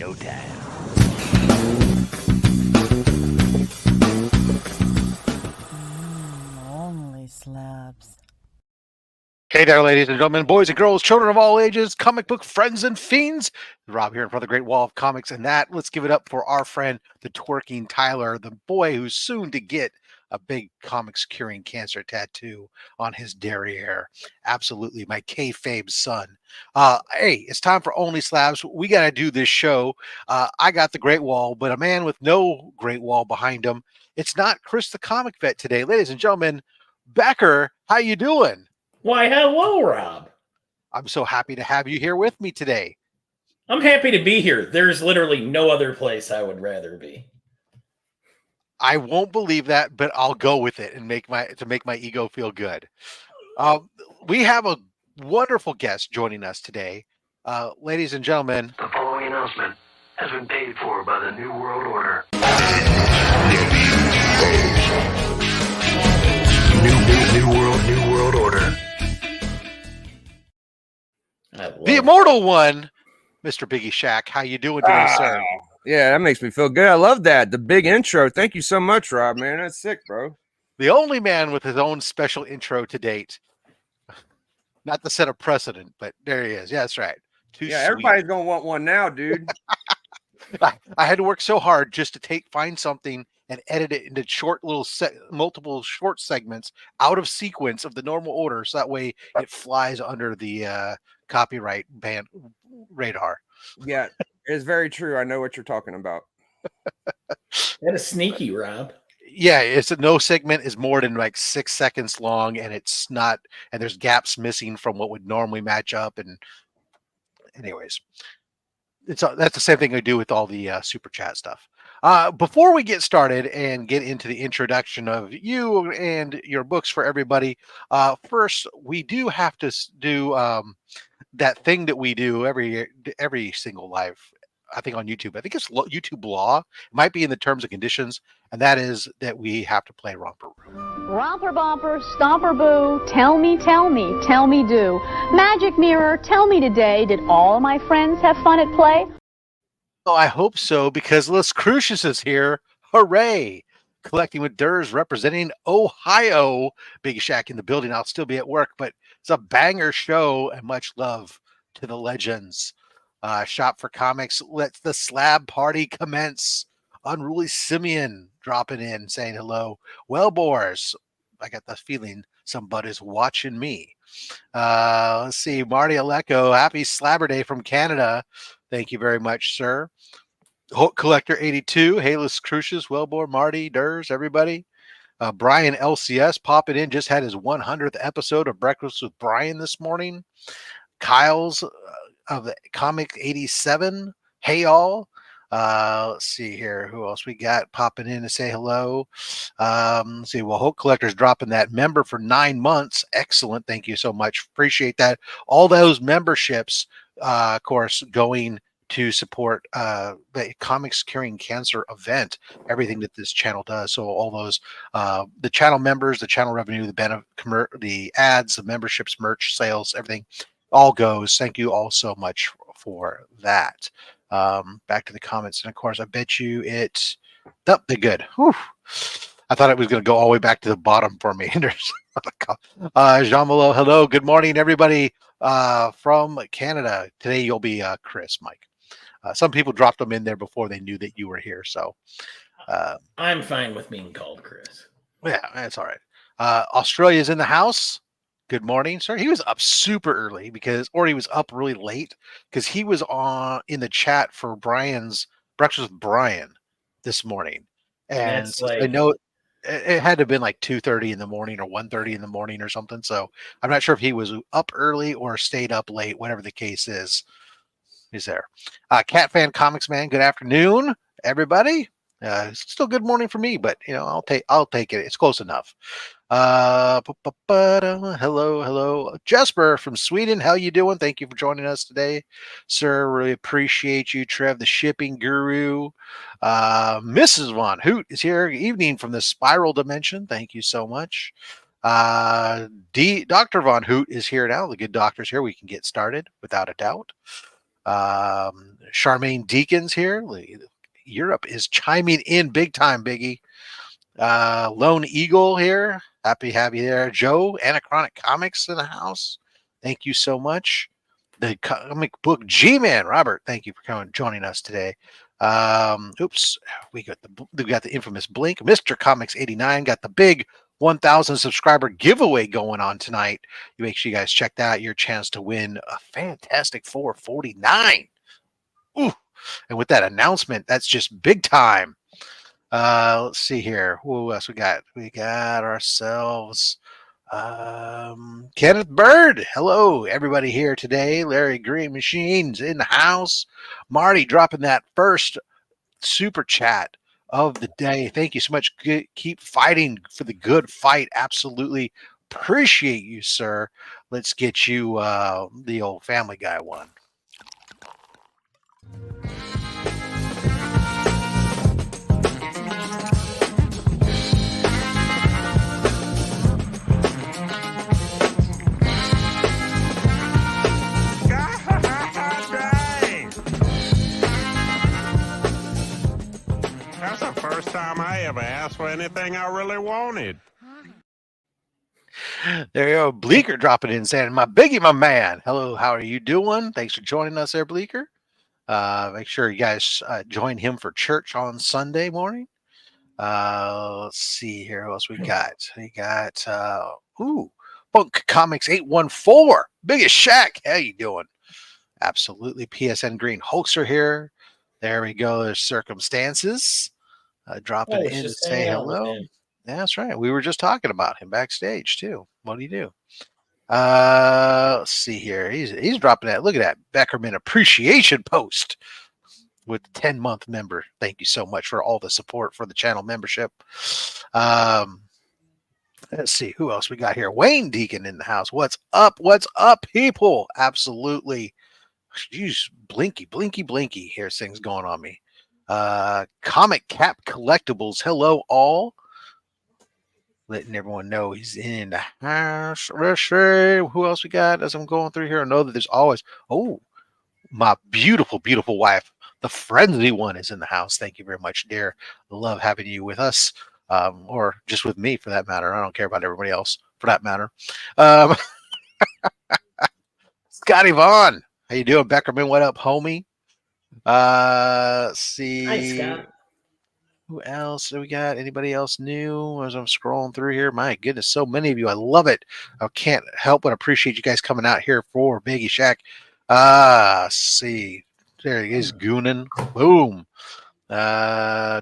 showtime. Only slabs. Hey there, ladies and gentlemen, boys and girls, children of all ages, comic book friends and fiends. Rob here in front of the Great Wall of Comics, and let's give it up for our friend, the twerking Tyler, the boy who's soon to get a big comics curing cancer tattoo on his derriere. Absolutely, my kayfabe son. Hey, it's time for Only Slabs. We got to do this show. I got the Great Wall, but a man with no Great Wall behind him. It's not Chris the Comic Vet today, ladies and gentlemen. Becker, how you doing? Why, hello, Rob. I'm so happy to have you here with me today. I'm happy to be here. There's literally no other place I would rather be. I won't believe that, but I'll go with it and make my ego feel good. We have a wonderful guest joining us today. Ladies and gentlemen. The following announcement has been paid for by the New World Order. New World Order. The Immortal one, Mr. Biggieshaq. How you doing today, sir? Yeah, that makes me feel good. I love that. The big intro. Thank you so much, Rob, man. That's sick, bro. The only man with his own special intro to date. Not to set a precedent, but there he is. Yeah, that's right. Everybody's going to want one now, dude. I had to work so hard just to find something and edit it into multiple short segments out of sequence of the normal order, so that way it flies under the copyright ban radar. Yeah, it's very true. I know what you're talking about. That is sneaky, Rob. Yeah, no segment is more than like 6 seconds long, and it's not, and there's gaps missing from what would normally match up. And anyways, that's the same thing I do with all the super chat stuff. Before we get started and get into the introduction of you and your books for everybody, first we do have to do that thing that we do every single live, I think, on YouTube. I think it's YouTube law. It might be in the terms and conditions, and that is that we have to play Romper Room. Romper Bomper, Stomper Boo, tell me, do. Magic Mirror, tell me today, did all my friends have fun at play? Oh, I hope so, because Les Crucius is here. Hooray! Collecting with Durs, representing Ohio. Biggieshaq in the building. I'll still be at work, but it's a banger show, and much love to the legends. Shop for Comics. Let the slab party commence. Unruly Simeon dropping in, saying hello. Well, Boars, I got the feeling somebody is watching me. Let's see. Marty Aleko, happy Slabber Day from Canada. Thank you very much, sir. Hulk Collector 82, Halus Crucius, Wellbore, Marty, Durs, everybody. Brian LCS popping in, just had his 100th episode of Breakfast with Brian this morning. Kyle's of the Comic 87, hey all. Let's see here, who else we got popping in to say hello. Let's see, well, Hulk Collector's dropping that member for 9 months. Excellent, thank you so much, appreciate that. All those memberships, of course, going to support the Comics Curing Cancer event, everything that this channel does. So all those, the channel members, the channel revenue, the ads, the memberships, merch, sales, everything all goes. Thank you all so much for that. Back to the comments. And of course, I bet you they're good. Whew. I thought it was going to go all the way back to the bottom for me. Jean Malo, hello. Good morning, everybody from Canada. Today you'll be Chris, Mike. Some people dropped them in there before they knew that you were here. So I'm fine with being called Chris. Yeah, that's all right. Australia's in the house. Good morning, sir. He was up super early or he was up really late because he was in the chat for Brian's Breakfast with Brian this morning. And I know it had to have been like 2:30 in the morning or 1:30 in the morning or something. So I'm not sure if he was up early or stayed up late, whatever the case is. He's there. Cat Fan Comics Man, good afternoon, everybody. Still good morning for me, but I'll take it. It's close enough. Hello, Jesper from Sweden. How you doing? Thank you for joining us today, sir. Really appreciate you, Trev, the shipping guru. Mrs. Von Hoot is here. Evening from the Spiral Dimension. Thank you so much. Dr. Von Hoot is here now. The good doctor's here. We can get started without a doubt. Charmaine Deacons here. Europe is chiming in big time, Biggie. Lone Eagle here. Happy to have you there. Joe, Anachronic Comics in the house. Thank you so much. The comic book G-Man, Robert, thank you for joining us today. Oops, we got the infamous Blink. Mr. Comics 89 got the big 1,000 subscriber giveaway going on tonight. You make sure you guys check that out. Your chance to win a fantastic 449. Ooh, and with that announcement, that's just big time. Let's see here. Who else we got? We got ourselves Kenneth Bird. Hello, everybody here today. Larry Green Machines in the house. Marty dropping that first super chat of the day. Thank you so much. Keep fighting for the good fight. Absolutely appreciate you, sir. Let's get you the old Family Guy one. That's the first time I ever asked for anything I really wanted. There you go. Bleeker dropping in saying, my Biggie, my man. Hello, how are you doing? Thanks for joining us there, Bleeker. Make sure you guys join him for church on Sunday morning. Let's see here. What else we got? We got, Punk Comics 814. Biggieshaq. How you doing? Absolutely. PSN Green Hulkster here. There we go. There's Circumstances. Dropping in to say hello. Yeah, that's right. We were just talking about him backstage too. What do you do? Let's see here. He's dropping that. Look at that Beckerman appreciation post with 10-month member. Thank you so much for all the support for the channel membership. Let's see who else we got here. Wayne Deacon in the house. What's up? What's up, people? Absolutely. Jeez, blinky. Here's things going on me. Comic Cap Collectibles. Hello, all. Letting everyone know he's in the house. Who else we got as I'm going through here? I know that there's always, my beautiful, beautiful wife, the friendly one, is in the house. Thank you very much, dear. Love having you with us, or just with me for that matter. I don't care about everybody else for that matter. Scotty Vaughn, how you doing, Beckerman? What up, homie? Let's see. Hi, Scott. Who else do we got? Anybody else new as I'm scrolling through here? My goodness, so many of you. I love it. I can't help but appreciate you guys coming out here for Biggieshaq. Let's see. There he is, Goonin. Boom. Okay,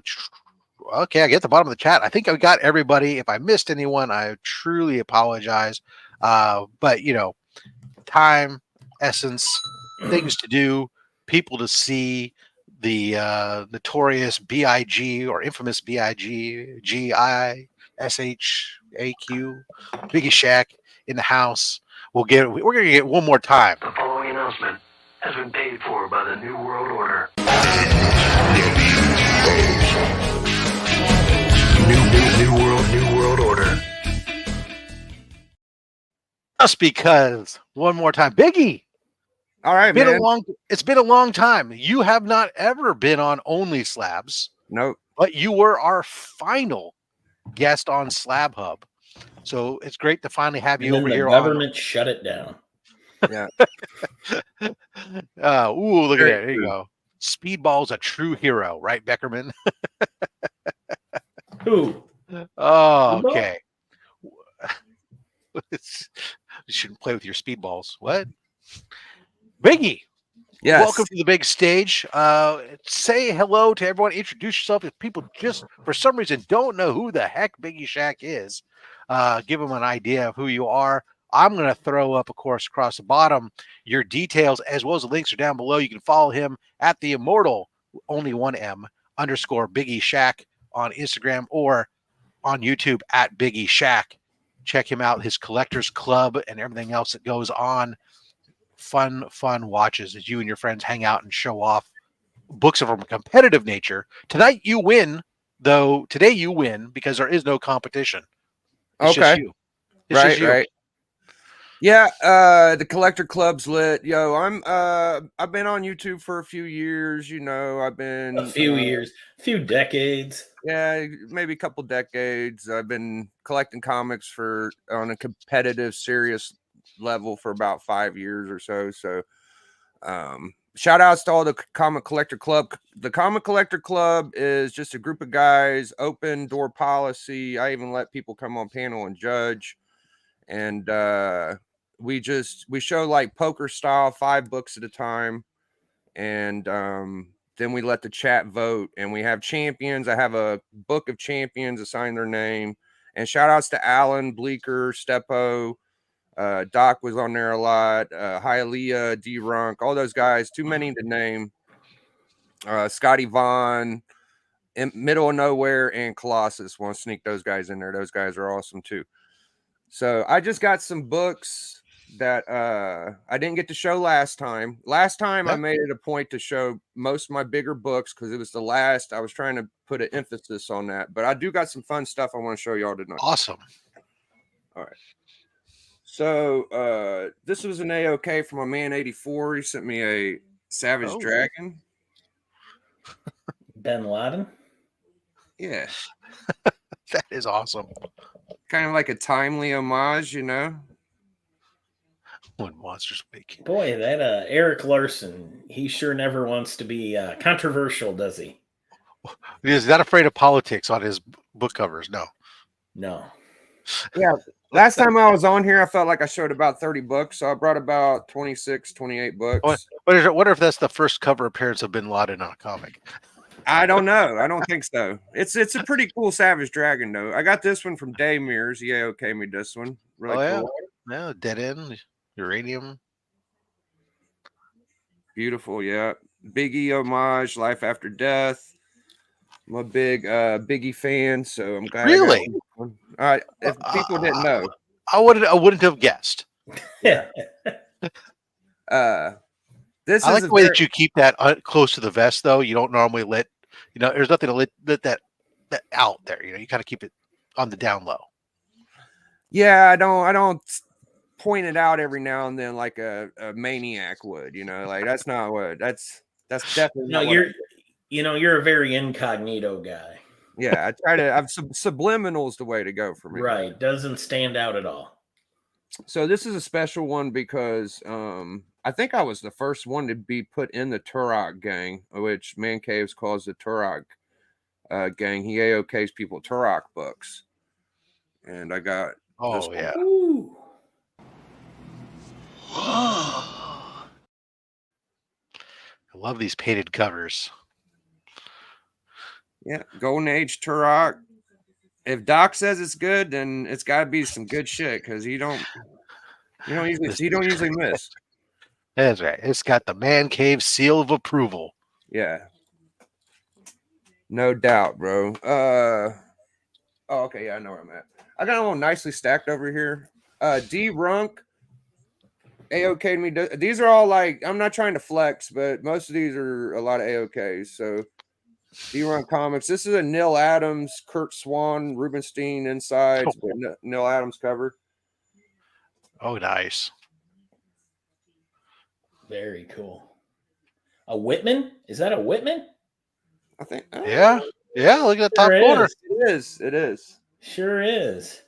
I get the bottom of the chat. I think I got everybody. If I missed anyone, I truly apologize. But, you know, time, essence, things to do, people to see, the notorious B.I.G. or infamous B.I.G. G.I.S.H.A.Q. Biggieshaq in the house. We're going to get one more time. The following announcement has been paid for by the New World Order. New World Order. Just because. One more time. Biggie. All right, man. It's been a long time. You have not ever been on OnlySlabs. Nope. But you were our final guest on SlabHub. So it's great to finally have you over here. The government shut it down. Yeah. Look at that. There you go. Speedball's a true hero, right, Beckerman? Who? Oh, okay. You shouldn't play with your speedballs. What? Biggie. Yes. Welcome to the big stage. Say hello to everyone. Introduce yourself. If people just, for some reason, don't know who the heck Biggieshaq is, give them an idea of who you are. I'm going to throw up, of course, across the bottom, your details, as well as the links are down below. You can follow him at the Immortal, only one M, _Biggieshaq on Instagram or on YouTube at Biggieshaq. Check him out, his Collectors Club and everything else that goes on. Fun watches as you and your friends hang out and show off books of a competitive nature. Tonight you win, though. Today you win because there is no competition. It's okay. just you. It's just you. Right. Yeah, the collector club's lit. Yo, I've been on YouTube for a few years, you know. I've been A few years, a few decades. yeah, maybe a couple decades. I've been collecting comics for on a competitive, serious level for about 5 years or so. So shout outs to all the comic collector club. The comic collector club is just a group of guys, open door policy. I even let people come on panel and judge. And we show like poker style, 5 books at a time, and then we let the chat vote, and we have champions. I have a book of champions assign their name, and shout outs to Alan, Bleeker, Stepo, Doc was on there a lot, Hialeah, D-Runk, all those guys, too many to name, Scotty Vaughn, Middle of Nowhere, and Colossus. Want to sneak those guys in there. Those guys are awesome too. So I just got some books that I didn't get to show last time. Last time I made it a point to show most of my bigger books because it was the last. I was trying to put an emphasis on that. But I do got some fun stuff I want to show y'all tonight. Awesome. All right. So this was an AOK from my man 84. He sent me a Savage Dragon. Ben Laden? Yeah. That is awesome. Kind of like a timely homage, you know? When monsters make. Boy, that Eric Larson, he sure never wants to be controversial, does he? He's not afraid of politics on his book covers. No. No. Yeah. Last time I was on here, I felt like I showed about 30 books. So I brought about 26, 28 books. Wonder if that's the first cover appearance of Bin Laden on a comic. I don't know. I don't think so. It's a pretty cool Savage Dragon, though. I got this one from Dave Mears. He okay me this one. Really cool. Yeah, Dead End, Uranium. Beautiful, yeah. Biggie homage, Life After Death. I'm a big Biggie fan, so I'm glad. Really? If people didn't know, I wouldn't have guessed. Yeah. This I is like the way that you keep that close to the vest, though. You don't normally there's nothing to let that out there. You kind of keep it on the down low. Yeah, I don't point it out every now and then like a maniac would. Like that's not what that's definitely. No, you're a very incognito guy. Yeah, I try to. Subliminal's the way to go for me. Right, doesn't stand out at all. So this is a special one because I think I was the first one to be put in the Turok gang, which Man Caves calls the Turok gang. He AOKs people Turok books, and I got. Oh yeah. I love these painted covers. Yeah, Golden Age Turok. If Doc says it's good, then it's got to be some good shit because he don't usually miss. That's right. It's got the Man Cave seal of approval. Yeah, no doubt, bro. Oh, okay, yeah, I know where I'm at. I got them all nicely stacked over here. D-Runk, AOK me. These are all like, I'm not trying to flex, but most of these are a lot of AOKs. So D-Runk Comics. This is a Neil Adams, Kurt Swan, Rubenstein inside. Neil Adams cover. Oh, nice. Very cool. A Whitman? Is that a Whitman? I think. Yeah. Look at the top corner. It is. Sure is.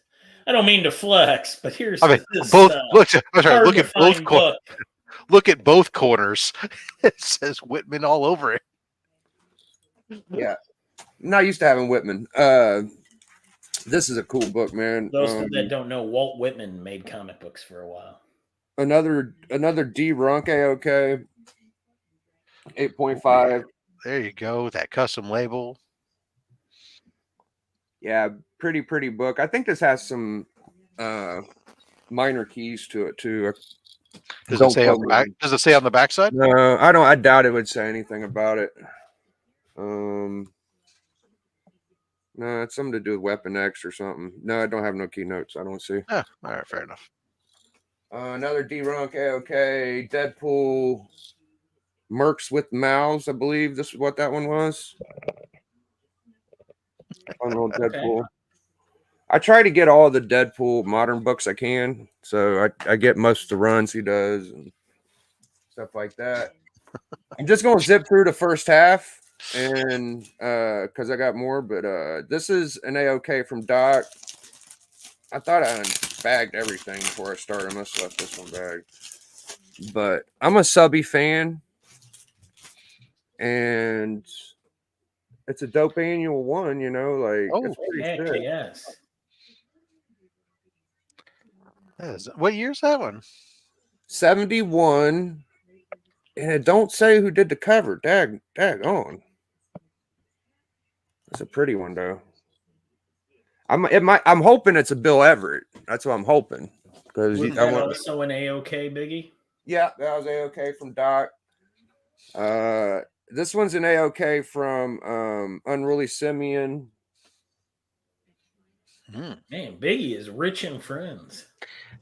I don't mean to flex, but here's this, both. Look at both corners. Look at both corners. It says Whitman all over it. Yeah, I'm not used to having Whitman. This is a cool book, man. Those that don't know, Walt Whitman made comic books for a while. Another D-Runk AOK 8.5. There you go. That custom label. Yeah, pretty book. I think this has some minor keys to it too. Does it say on the back? Does it say on the backside? No, I don't. I doubt it would say anything about it. No, it's something to do with Weapon X or something. No, I don't have no keynotes. I don't see. All right, fair enough. Another D-Runk AOK Deadpool Mercs with Mouths. I believe this is what that one was. Deadpool. I try to get all the Deadpool modern books I can, so I get most of the runs he does and stuff like that. I'm just gonna zip through the first half, and because I got more, but this is an AOK from Doc. I thought I bagged everything before I started. I must have left this one bagged, but I'm a Subby fan, and it's a dope annual one. You know, like it's pretty Heck sick. yes. What year's that one? 71, and it don't say who did the cover. Dag on. It's a pretty one though. I'm hoping it's a Bill Everett. That's what I'm hoping. Because Was that also an AOK, Biggie? Yeah, that was AOK from Doc. This one's an AOK from Unruly Simeon. Man, Biggie is rich in friends.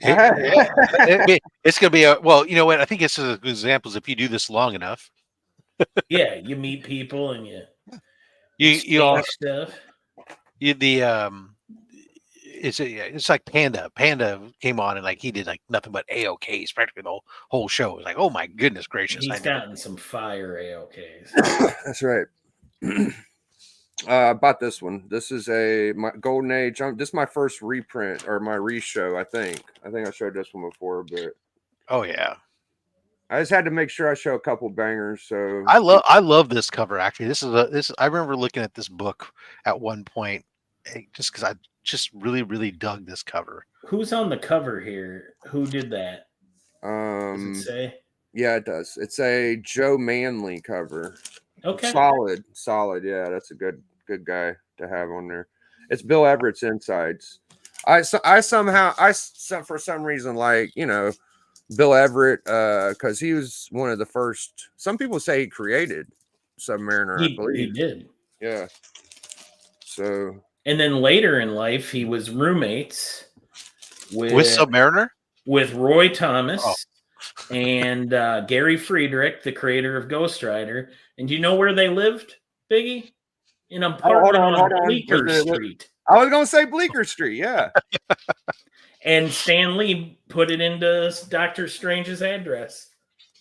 It's gonna be well. You know what? I think it's a good examples if you do this long enough. Yeah, you meet people and you all stuff. It's like Panda. Panda came on and like he did like nothing but AOKs practically the whole show. It was like, oh my goodness gracious! He's gotten some fire AOKs. That's right. About this one. This is my Golden Age. This is my first reprint or my reshow. I think I showed this one before, but oh yeah, I just had to make sure I show a couple bangers. So I love this cover. Actually, this I remember looking at this book at one point just because I just really dug this cover. Who's on the cover here? Who did that? Does it say? Yeah, it does. It's a Joe Manley cover. Okay. Solid. Yeah, that's a good guy to have on there. It's Bill Everett's insides. I for some reason like, you know, Bill Everett because he was one of the first. Some people say he created Submariner. I believe he did. Yeah. So. And then later in life, he was roommates with Submariner, with Roy Thomas and Gary Friedrich, the creator of Ghost Rider. And do you know where they lived, Biggie? In an apartment on Bleecker Street. I was going to say Bleecker Street, yeah. And Stan Lee put it into Doctor Strange's address.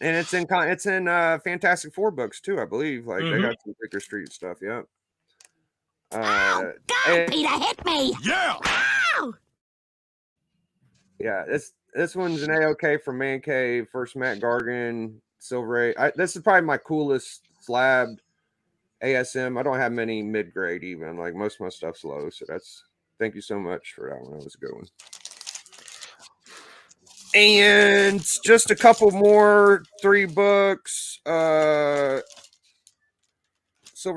And it's in Fantastic Four books too, I believe. Like they got some Bleecker Street stuff, yeah. Oh, God, Peter, hit me! Yeah! Ow! Yeah, this one's an AOK from Man Cave, first Matt Gargan, Silver A. This is probably my coolest slab ASM. I don't have many mid-grade even. Like most of my stuff's low. So thank you so much for that one. That was a good one. And just a couple more 3 books. Silver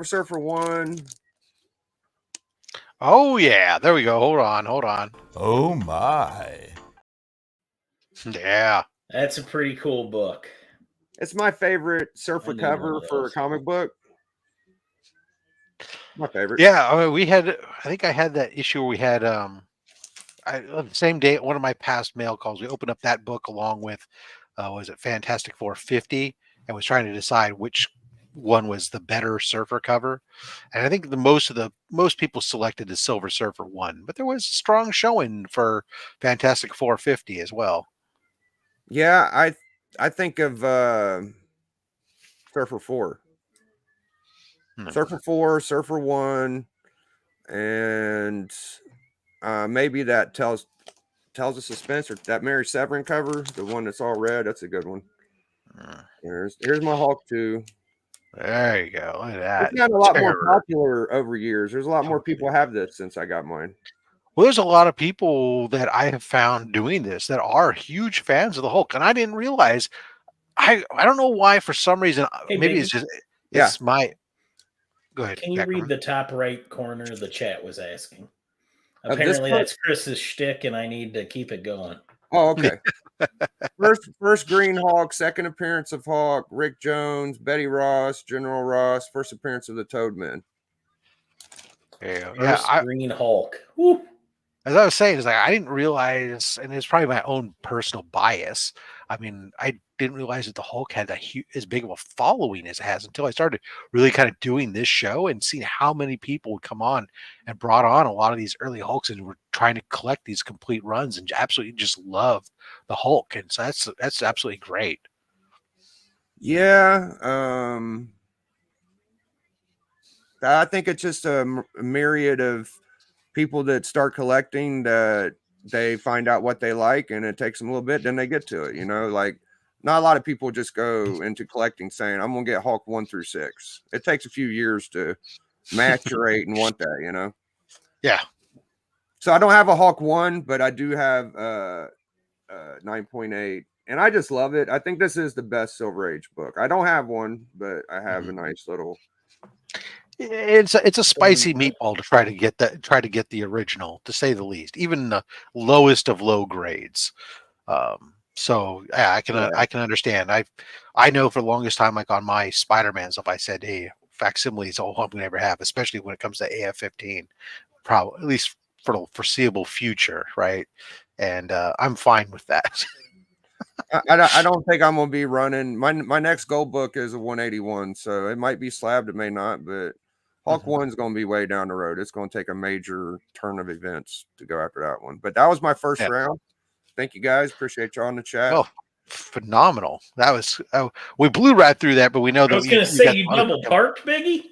Surfer 1. Oh yeah, there we go. Hold on. Oh my. Yeah. That's a pretty cool book. It's my favorite surfer cover for a comic book. My favorite. Yeah, I mean, I think I had that issue where we had the same day at one of my past mail calls, we opened up that book along with was it Fantastic Four 50 and was trying to decide which one was the better surfer cover. And I think most people selected the Silver Surfer 1, but there was a strong showing for Fantastic Four 50 as well. Yeah, I think of Surfer 4. Surfer 4, Surfer 1, and maybe that Tells of Suspense or that Mary Severin cover, the one that's all red. That's a good one. Here's my Hulk 2. There you go. Look at that. It's gotten a lot more popular over years. There's a lot more people have this since I got mine. Well, there's a lot of people that I have found doing this that are huge fans of the Hulk, and I didn't realize. I don't know why. For some reason, maybe it's just my. Go ahead. Can you read the top right corner? The chat was asking. Apparently, that's Chris's shtick, and I need to keep it going. Oh, okay. First Green Hawk, second appearance of Hawk, Rick Jones, Betty Ross, General Ross, first appearance of the Toadmen. Yeah, Green Hulk. Woo. as I was saying, is like I didn't realize, and it's probably my own personal bias. I mean, I didn't realize that the Hulk had as big of a following as it has until I started really kind of doing this show and seeing how many people would come on and brought on a lot of these early Hulks and were trying to collect these complete runs and absolutely just love the Hulk. And so that's absolutely great. Yeah. I think it's just a myriad of people that start collecting that they find out what they like, and it takes them a little bit, then they get to it. Like not a lot of people just go into collecting saying, I'm gonna get Hulk 1 through 6. It takes a few years to maturate and want that. Yeah. So I don't have a Hulk 1, but I do have 9.8, and I just love it. I think this is the best Silver Age book. I don't have one, but I have a nice little. It's a spicy meatball to try to get the original, to say the least, even the lowest of low grades. So yeah, I can understand. I know for the longest time, like on my Spider-Man stuff, I said, hey, facsimile is all I'm gonna ever have, especially when it comes to AF-15, probably at least for the foreseeable future, right? And I'm fine with that. I don't think I'm gonna be running my next gold book is a 181, so it might be slabbed, it may not, but Hulk 1's gonna be way down the road. It's gonna take a major turn of events to go after that one. But that was my first round. Thank you guys. Appreciate y'all in the chat. Oh, phenomenal! That was we blew right through that, but we know that I was going to say you double parked, Biggie.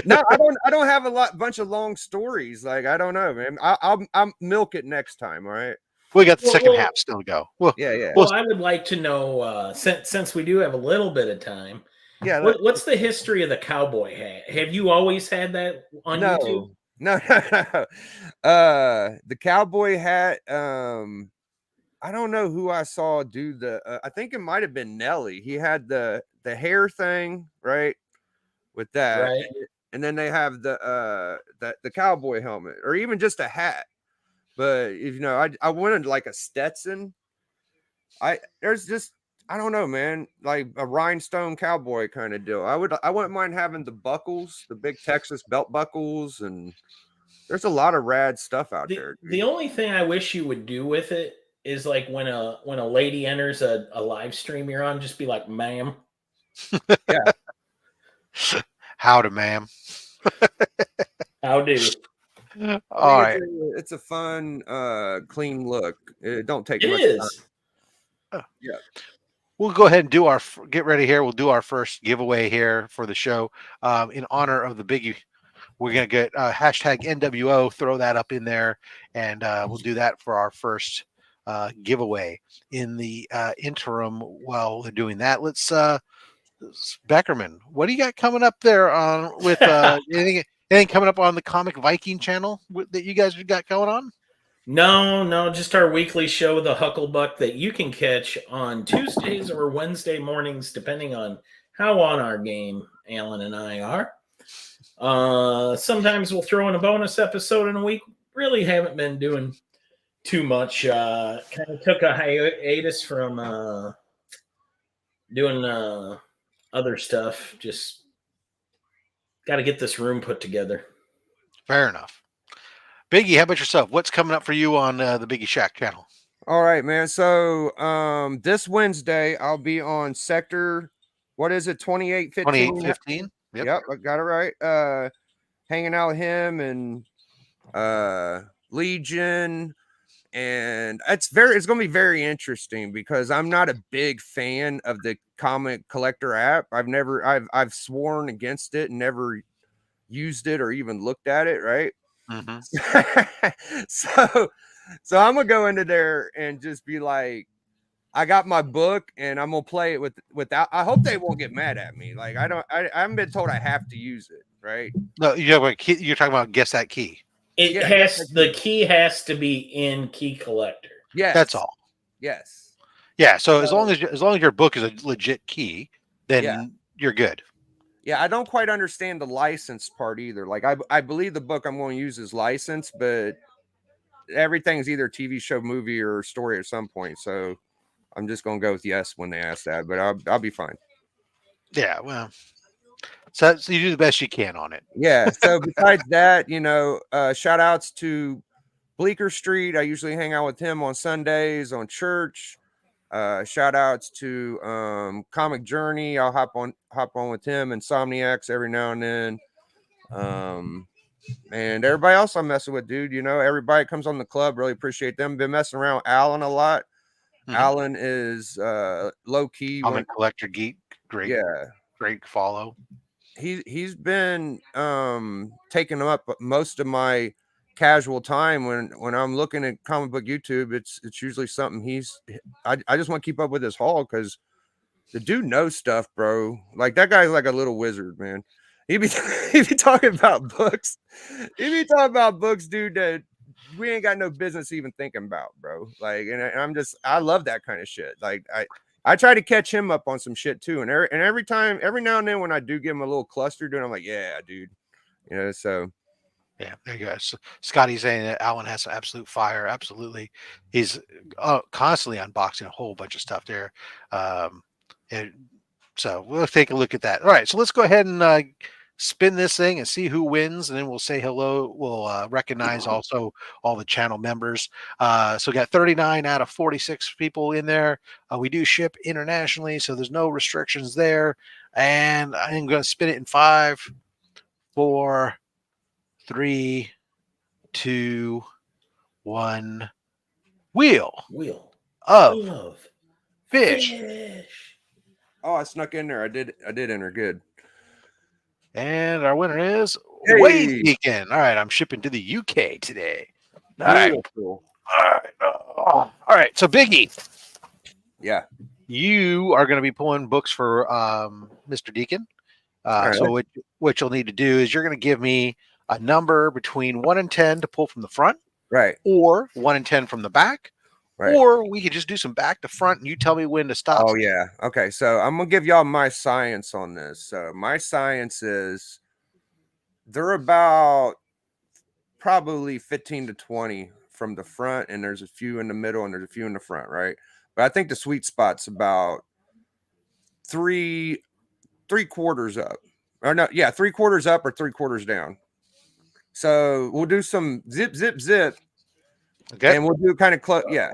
No, I don't have a bunch of long stories. Like I don't know, man. I'll milk it next time. All right. We got the second half still to go. Well, yeah. Well, I would like to know since we do have a little bit of time. Yeah. What's the history of the cowboy hat? Have you always had that on YouTube? No. The cowboy hat. I don't know who I saw do the. I think it might have been Nelly. He had the hair thing, right? With that, right? And then they have the cowboy helmet, or even just a hat. But if I wanted like a Stetson. There's just. I don't know, man. Like a rhinestone cowboy kind of deal. I wouldn't mind having the buckles, the big Texas belt buckles, and there's a lot of rad stuff out there. Dude. The only thing I wish you would do with it is like when a lady enters a live stream you're on, just be like, ma'am. Yeah. Howdy, ma'am. How do? All right. It's a fun, clean look. It don't take much time. Yeah. We'll go ahead and get ready here. We'll do our first giveaway here for the show in honor of the Biggie. We're going to get hashtag NWO, throw that up in there, and we'll do that for our first giveaway. In the interim, while they're doing that, let's Beckerman, what do you got coming up there on with anything coming up on the Comic Viking channel that you guys got going on? No, just our weekly show, The Hucklebuck, that you can catch on Tuesdays or Wednesday mornings, depending on how on our game Alan and I are. Sometimes we'll throw in a bonus episode in a week. Really haven't been doing too much. Kind of took a hiatus from doing other stuff. Just got to get this room put together. Fair enough. Biggie, how about yourself? What's coming up for you on the Biggieshaq channel? All right, man. So this Wednesday, I'll be on Sector, what is it, 2815? 2815. Yep, I got it right. Hanging out with him and Legion. And it's going to be very interesting because I'm not a big fan of the comic collector app. I've sworn against it and never used it or even looked at it, right? Mm-hmm. so I'm gonna go into there and just be like, I got my book and I'm gonna play it without. I hope they won't get mad at me. Like I haven't been told I have to use it, right? No, you're talking about guess that key. The key has to be in Key Collector. Yeah, that's all. Yes. Yeah. So as long as your book is a legit key, then you're good. Yeah, I don't quite understand the license part either. Like I believe the book I'm going to use is licensed, but everything's either TV show, movie, or story at some point. So I'm just going to go with yes when they ask that, but I'll be fine. Yeah, well, so you do the best you can on it. Yeah. So besides that, shout outs to Bleecker Street. I usually hang out with him on Sundays on church. Shout outs to Comic Journey. I'll hop on with him and Insomniacs every now and then. And everybody else I'm messing with, dude. You know, everybody comes on the club. Really appreciate them. Been messing around with Alan a lot. Alan is low key. Comic Collector Geek. Great. Yeah. Great follow. He's been taking up most of my casual time when I'm looking at comic book YouTube. It's usually something I just want to keep up with his haul because the dude knows stuff, bro. Like that guy's like a little wizard, man. He be talking about books. He be talking about books, dude, that we ain't got no business even thinking about, bro. Like, and I love that kind of shit. Like I try to catch him up on some shit too. And every now and then when I do give him a little cluster, dude, I'm like, yeah, dude. You know, so yeah, there you go. So Scotty's saying that Alan has some absolute fire. Absolutely. He's constantly unboxing a whole bunch of stuff there. So we'll take a look at that. All right. So let's go ahead and spin this thing and see who wins. And then we'll say hello. We'll recognize also all the channel members. So we got 39 out of 46 people in there. We do ship internationally, so there's no restrictions there. And I'm going to spin it in 5, 4, 3, 2, 1. Wheel of fish. Oh, I snuck in there. I did enter. Good. And our winner is Hey. Wade Deacon. All right, I'm shipping to the UK today. All right. Cool. All right. So Biggie. Yeah. You are going to be pulling books for Mr. Deacon. So what you'll need to do is you're going to give me a number between 1 and 10 to pull from the front. Right. Or 1 and 10 from the back. Right. Or we could just do some back to front and you tell me when to stop. Oh, yeah. Okay. So I'm going to give y'all my science on this. So my science is they're about probably 15 to 20 from the front, and there's a few in the middle and there's a few in the front, right? But I think the sweet spot's about 3/4 up. Or no, yeah, 3/4 up or 3/4 down. So we'll do some zip, zip, zip. Okay. And we'll do kind of close. Yeah.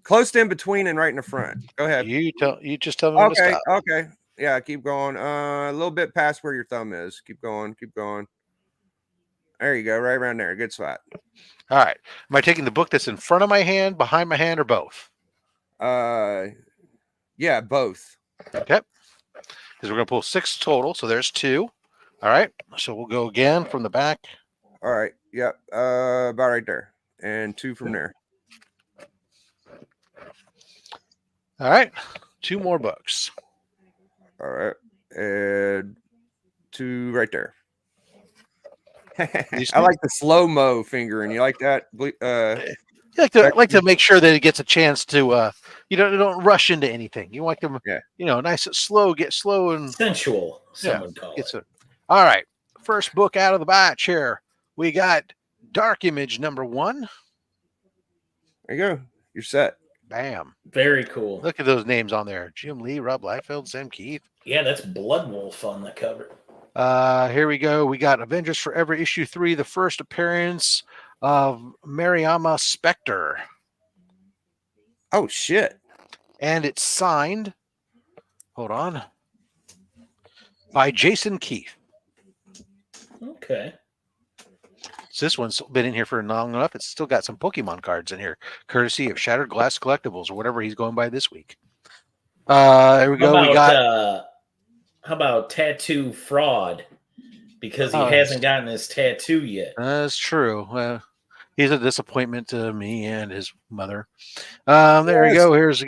Close in between and right in the front. Go ahead. You just tell me when to stop. Okay. Yeah. Keep going. A little bit past where your thumb is. Keep going. Keep going. There you go. Right around there. Good spot. All right. Am I taking the book that's in front of my hand, behind my hand, or both? Yeah, both. Okay. Because we're going to pull 6 total. So there's 2. All right. So we'll go again from the back. All right. Yep. About right there. And 2 from there. All right. 2 more books. All right. And 2 right there. I like the slow-mo fingering. You like that? You like to make sure that it gets a chance to you don't rush into anything. You want them, nice and slow, get slow and sensual. Someone call it. All right. First book out of the batch here. We got Dark Image number 1. There you go. You're set. Bam. Very cool. Look at those names on there. Jim Lee, Rob Liefeld, Sam Keith. Yeah, that's Blood Wolf on the cover. Here we go. We got Avengers Forever issue 3, the first appearance of Mariama Spectre. Oh, shit. And it's signed, hold on, by Jason Keith. Okay. So this one's been in here for long enough. It's still got some Pokemon cards in here, courtesy of Shattered Glass Collectibles or whatever he's going by this week. There we go. How about Tattoo Fraud? Because he hasn't gotten his tattoo yet. That's true. He's a disappointment to me and his mother. There we go. Here's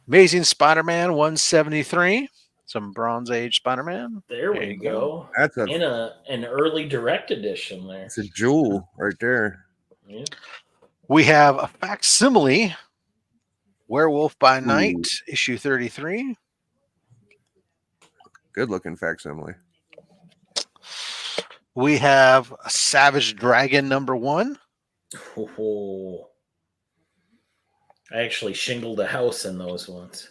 Amazing Spider-Man 173. Some Bronze Age Spider-Man. There we go. That's in an early direct edition there. It's a jewel right there. Yeah. We have a facsimile, Werewolf by Night, issue 33. Good looking facsimile. We have a Savage Dragon number 1. Oh. I actually shingled a house in those ones.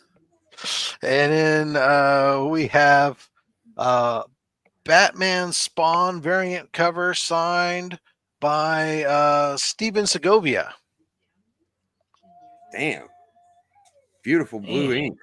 And then we have Batman Spawn variant cover signed by Steven Segovia. Damn. Beautiful blue Man. ink.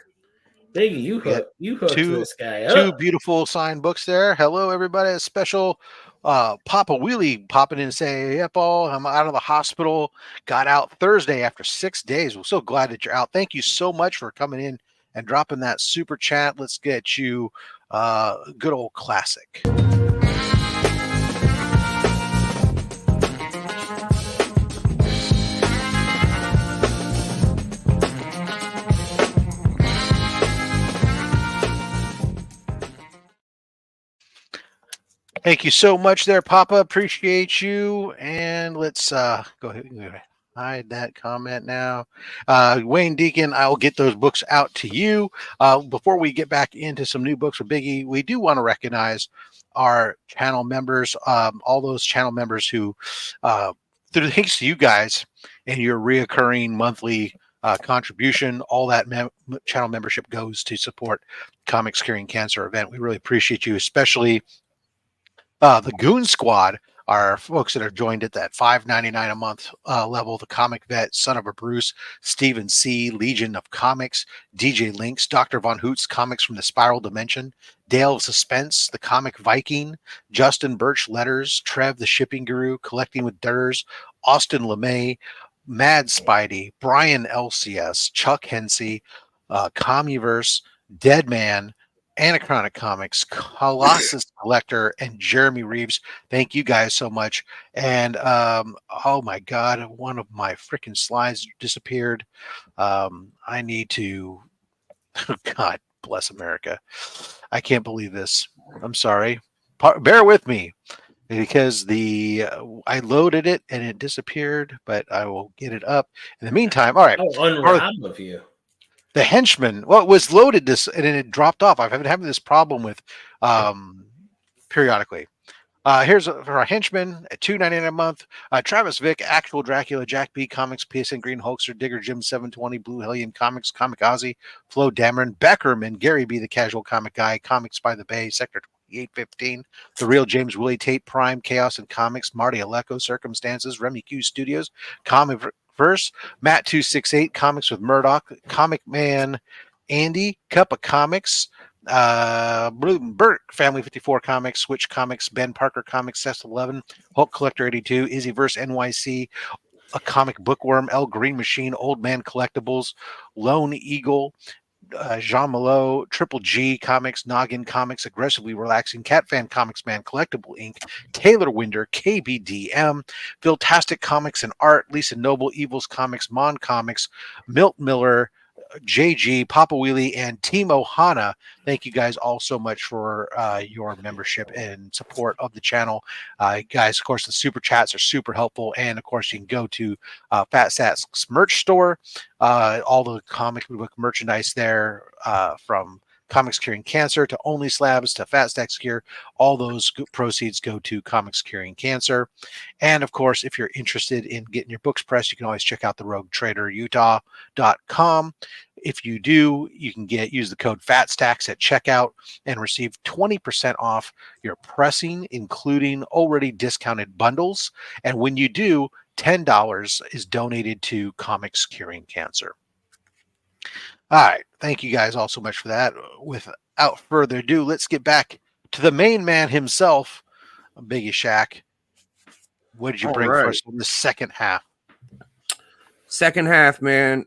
Biggie, you hooked this guy Two up. beautiful signed books there. Hello, everybody. A special Papa Wheelie popping in and saying, yep, I'm out of the hospital. Got out Thursday after 6 days. We're so glad that you're out. Thank you so much for coming in and dropping that super chat. Let's get you good old classic. Thank you so much there, Papa. Appreciate you. And let's go ahead and hide that comment now. Wayne Deacon, I'll get those books out to you. Before we get back into some new books for Biggie, we do want to recognize our channel members, all those channel members who, through thanks to you guys and your reoccurring monthly contribution, all that channel membership goes to support Comics Curing Cancer event. We really appreciate you, especially the Goon Squad are folks that are joined at that $5.99 a month level. The Comic Vet, Son of a Bruce, Stephen C., Legion of Comics, DJ Links, Dr. Von Hoots, Comics from the Spiral Dimension, Dale of Suspense, The Comic Viking, Justin Birch Letters, Trev the Shipping Guru, Collecting with Durs, Austin LeMay, Mad Spidey, Brian LCS, Chuck Hensey, Commuverse, Deadman, Anachronic Comics, Colossus Collector, and Jeremy Reeves. Thank you guys so much. And oh my God, one of my freaking slides disappeared. I need to. God bless America. I can't believe this. I'm sorry. Bear with me because I loaded it and it disappeared, but I will get it up. In the meantime, all right. Oh, unwrap of you. The Henchman, well, it was loaded this and then it dropped off. I've been having this problem with periodically. Here's for our Henchman at $2.99 a month. Travis Vick, Actual Dracula, Jack B Comics, PSN Green Hulkster, Digger Jim 720, Blue Hellion Comics, Comic Ozzy, Flo Dameron, Beckerman, Gary B the Casual Comic Guy, Comics by the Bay, Sector 2815, The Real James Willie Tate, Prime, Chaos and Comics, Marty Aleko, Circumstances, Remy Q Studios, Comic Verse, Matt 268, Comics with Murdoch, Comic Man, Andy, Cup of Comics, Burt Family 54 Comics, Switch Comics, Ben Parker Comics, Cess 11, Hulk Collector 82, Izzyverse NYC, A Comic Bookworm, El Green Machine, Old Man Collectibles, Lone Eagle, Jean Malot, Triple G Comics, Noggin Comics, Aggressively Relaxing, Cat Fan Comics Man, Collectible Inc., Taylor Winder, KBDM, Philtastic Comics and Art, Lisa Noble, Evils Comics, Mon Comics, Milt Miller, JG, Papa Wheelie, and Team Ohana. Thank you guys all so much for your membership and support of the channel. Guys, of course, the super chats are super helpful. And of course, you can go to Fat Sats's merch store. All the comic book merchandise there from Comics Curing Cancer to OnlySlabs to Fat Stacks Gear. All those proceeds go to Comics Curing Cancer. And of course, if you're interested in getting your books pressed, you can always check out the RogueTraderUtah.com. If you do, you can use the code FATSTACKS at checkout and receive 20% off your pressing, including already discounted bundles. And when you do, $10 is donated to Comics Curing Cancer. All right. Thank you guys all so much for that. Without further ado, let's get back to the main man himself, Biggieshaq. What did you bring for us in the second half? Second half, man.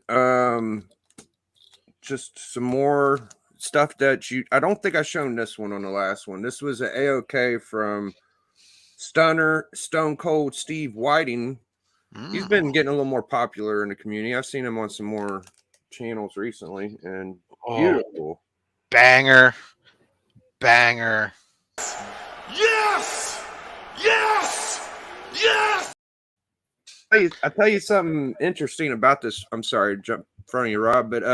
Just some more stuff that I don't think I shown this one on the last one. This was an AOK from Stunner Stone Cold Steve Whiting. He's been getting a little more popular in the community. I've seen him on some more channels recently, and beautiful. Banger. Yes! Yes! Yes! I tell you something interesting about this. I'm sorry to jump in front of you, Rob, but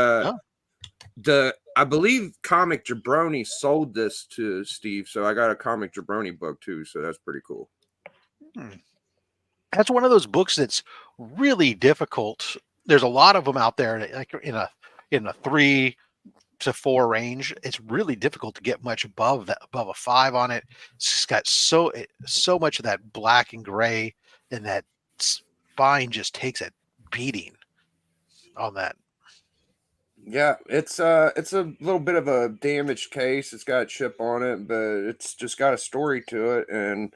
I believe Comic Jabroni sold this to Steve, so I got a Comic Jabroni book too, so that's pretty cool. That's one of those books that's really difficult. There's a lot of them out there, like in a 3 to 4 range. It's really difficult to get much above a 5 on it. It's just got so much of that black and gray and that spine just takes a beating on that. Yeah, it's a little bit of a damaged case. It's got a chip on it, but it's just got a story to it, and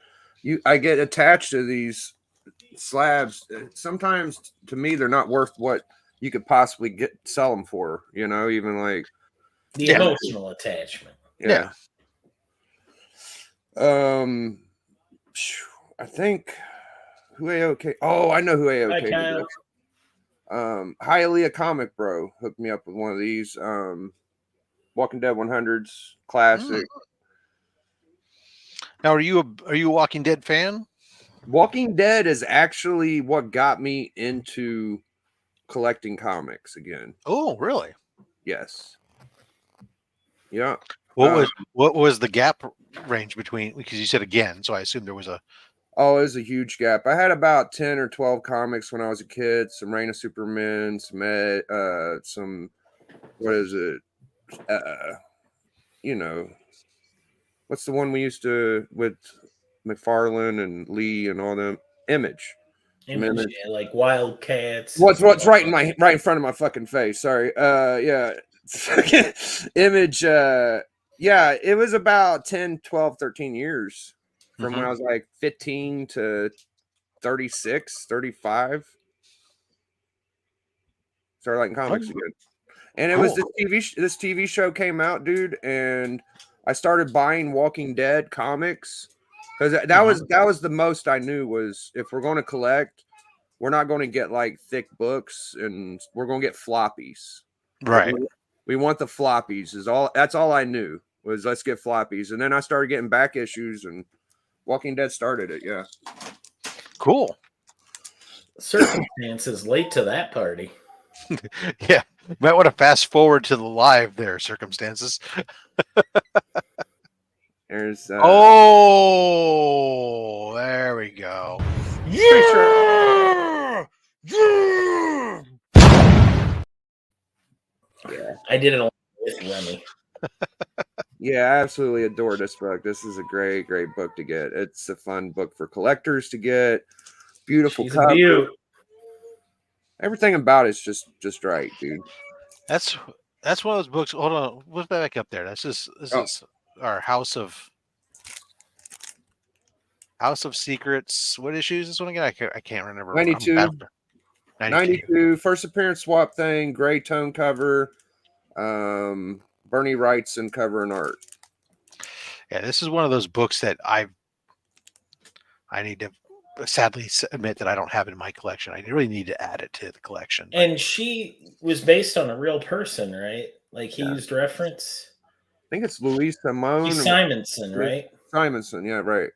I get attached to these slabs. Sometimes to me they're not worth what you could possibly sell them for, even like the emotional attachment. Yeah. I think who AOK. Oh, I know who AOK is. Hialeah Comic Bro hooked me up with one of these. Walking Dead 100s classic. Now, are you a Walking Dead fan? Walking Dead is actually what got me into collecting comics again. Oh, really? Yes. Yeah. What was the gap range between? Because you said again, so I assume there was a. Oh, it was a huge gap. I had about 10 or 12 comics when I was a kid. Some Reign of Superman, some what is it? What's the one we used to with McFarlane and Lee and all them? Image. Yeah, like Wildcats. What's right in front of my fucking face? Sorry. Yeah. Image. Yeah, it was about 10, 12, 13 years from when I was like 15 to 36, 35. Started liking comics again. And it was this TV show came out, dude, and I started buying Walking Dead comics because that was the most I knew was if we're going to collect, we're not going to get like thick books, and we're going to get floppies. Right. We want the floppies. That's all I knew was let's get floppies, and then I started getting back issues, and Walking Dead started it. Yeah. Cool. Circumstances late to that party. Yeah. Might want to fast forward to the live there, circumstances. There's there we go. Yeah. Yeah. I did it with Remy. Yeah, I absolutely adore this book. This is a great, great book to get. It's a fun book for collectors to get. Beautiful cover. Everything about it's just right, dude. That's one of those books. Hold on, what's back up there? This is our House of Secrets. What issues is this one again? I can't remember. 92. First appearance swap thing. Gray tone cover. Bernie Wrightson cover and art. Yeah, this is one of those books that I need to sadly admit that I don't have in my collection. I really need to add it to the collection. And she was based on a real person, right? Like he used reference. I think it's Louise Simone. Simonson, right? Simonson, yeah, right.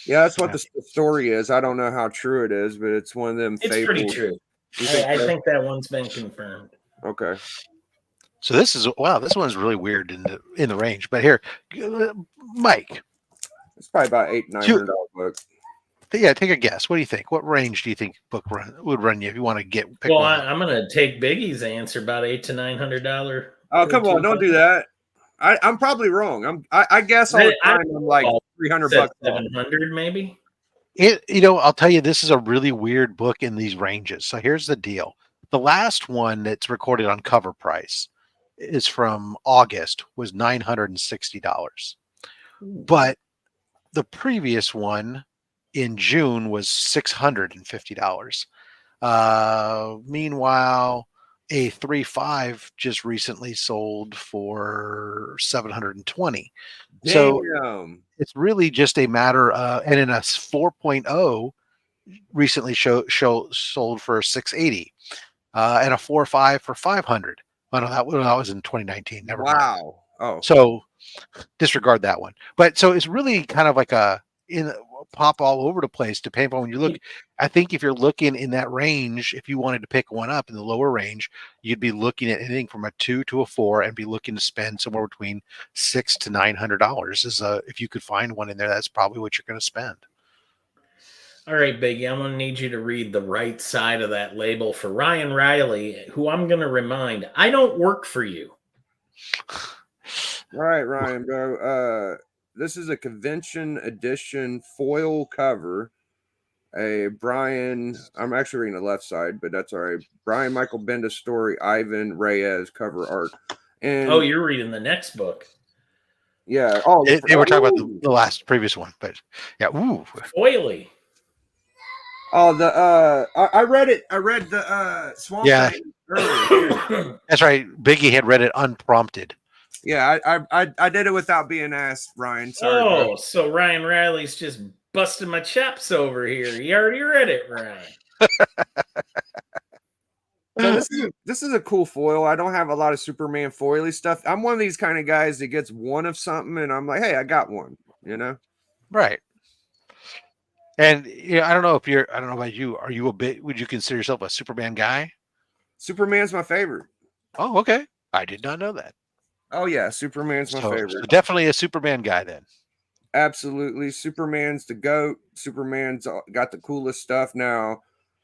Yeah, that's what the story is. I don't know how true it is, but it's one of them. It's pretty true. I think that one's been confirmed. Okay. So this one's really weird in the range. But here, Mike, it's probably about $800-900 book. Yeah, take a guess. What do you think? What range do you think book would run you if you want to pick one? I'm going to take Biggie's answer, about $800 to $900. Oh, come on, don't do that. I'm probably wrong. I guess I'm like $300, $700 maybe. I'll tell you, this is a really weird book in these ranges. So here's the deal: the last one that's recorded on Cover Price is from August, was $960, but the previous one in June was $650. Meanwhile, a 3.5 just recently sold for $720. Damn. So it's really just a matter and in a 4.0 recently sold for $680, and a 4.5 for $500. Oh, no, that was in 2019. Never mind. Oh, so disregard that one. But so it's really kind of like pop all over the place depending on when you look. I think if you're looking in that range, if you wanted to pick one up in the lower range, you'd be looking at anything from a 2 to a 4 and be looking to spend somewhere between $600 to $900. If you could find one in there, that's probably what you're going to spend. All right, Biggie, I'm going to need you to read the right side of that label for Ryan Riley, who I'm going to remind, I don't work for you. All right, Ryan, bro. This is a convention edition foil cover a Brian. I'm actually reading the left side, but that's all right. Brian Michael Bendis story, Ivan Reyes cover art. And Oh, you're reading the next book. yeah. Oh, They were talking about the previous one, but yeah. Ooh. Oily. Oh, I read it. I read the Swamp Yeah. Thing earlier. That's right. Biggie had read it unprompted. Yeah, I did it without being asked, Ryan. Sorry. Oh, bro. so Ryan Riley's just busting my chops over here. You already read it, Ryan. So this is a cool foil. I don't have a lot of Superman foily stuff. I'm one of these kind of guys that gets one of something, and I'm like, hey, I got one. You know, Right. And I don't know if you're. I don't know about you. Are you a bit? Would you consider yourself a Superman guy? Superman's my favorite. Oh, okay. I did not know that. Oh yeah, Superman's my favorite. So definitely a Superman guy then. Absolutely, Superman's the GOAT. Superman's got the coolest stuff now.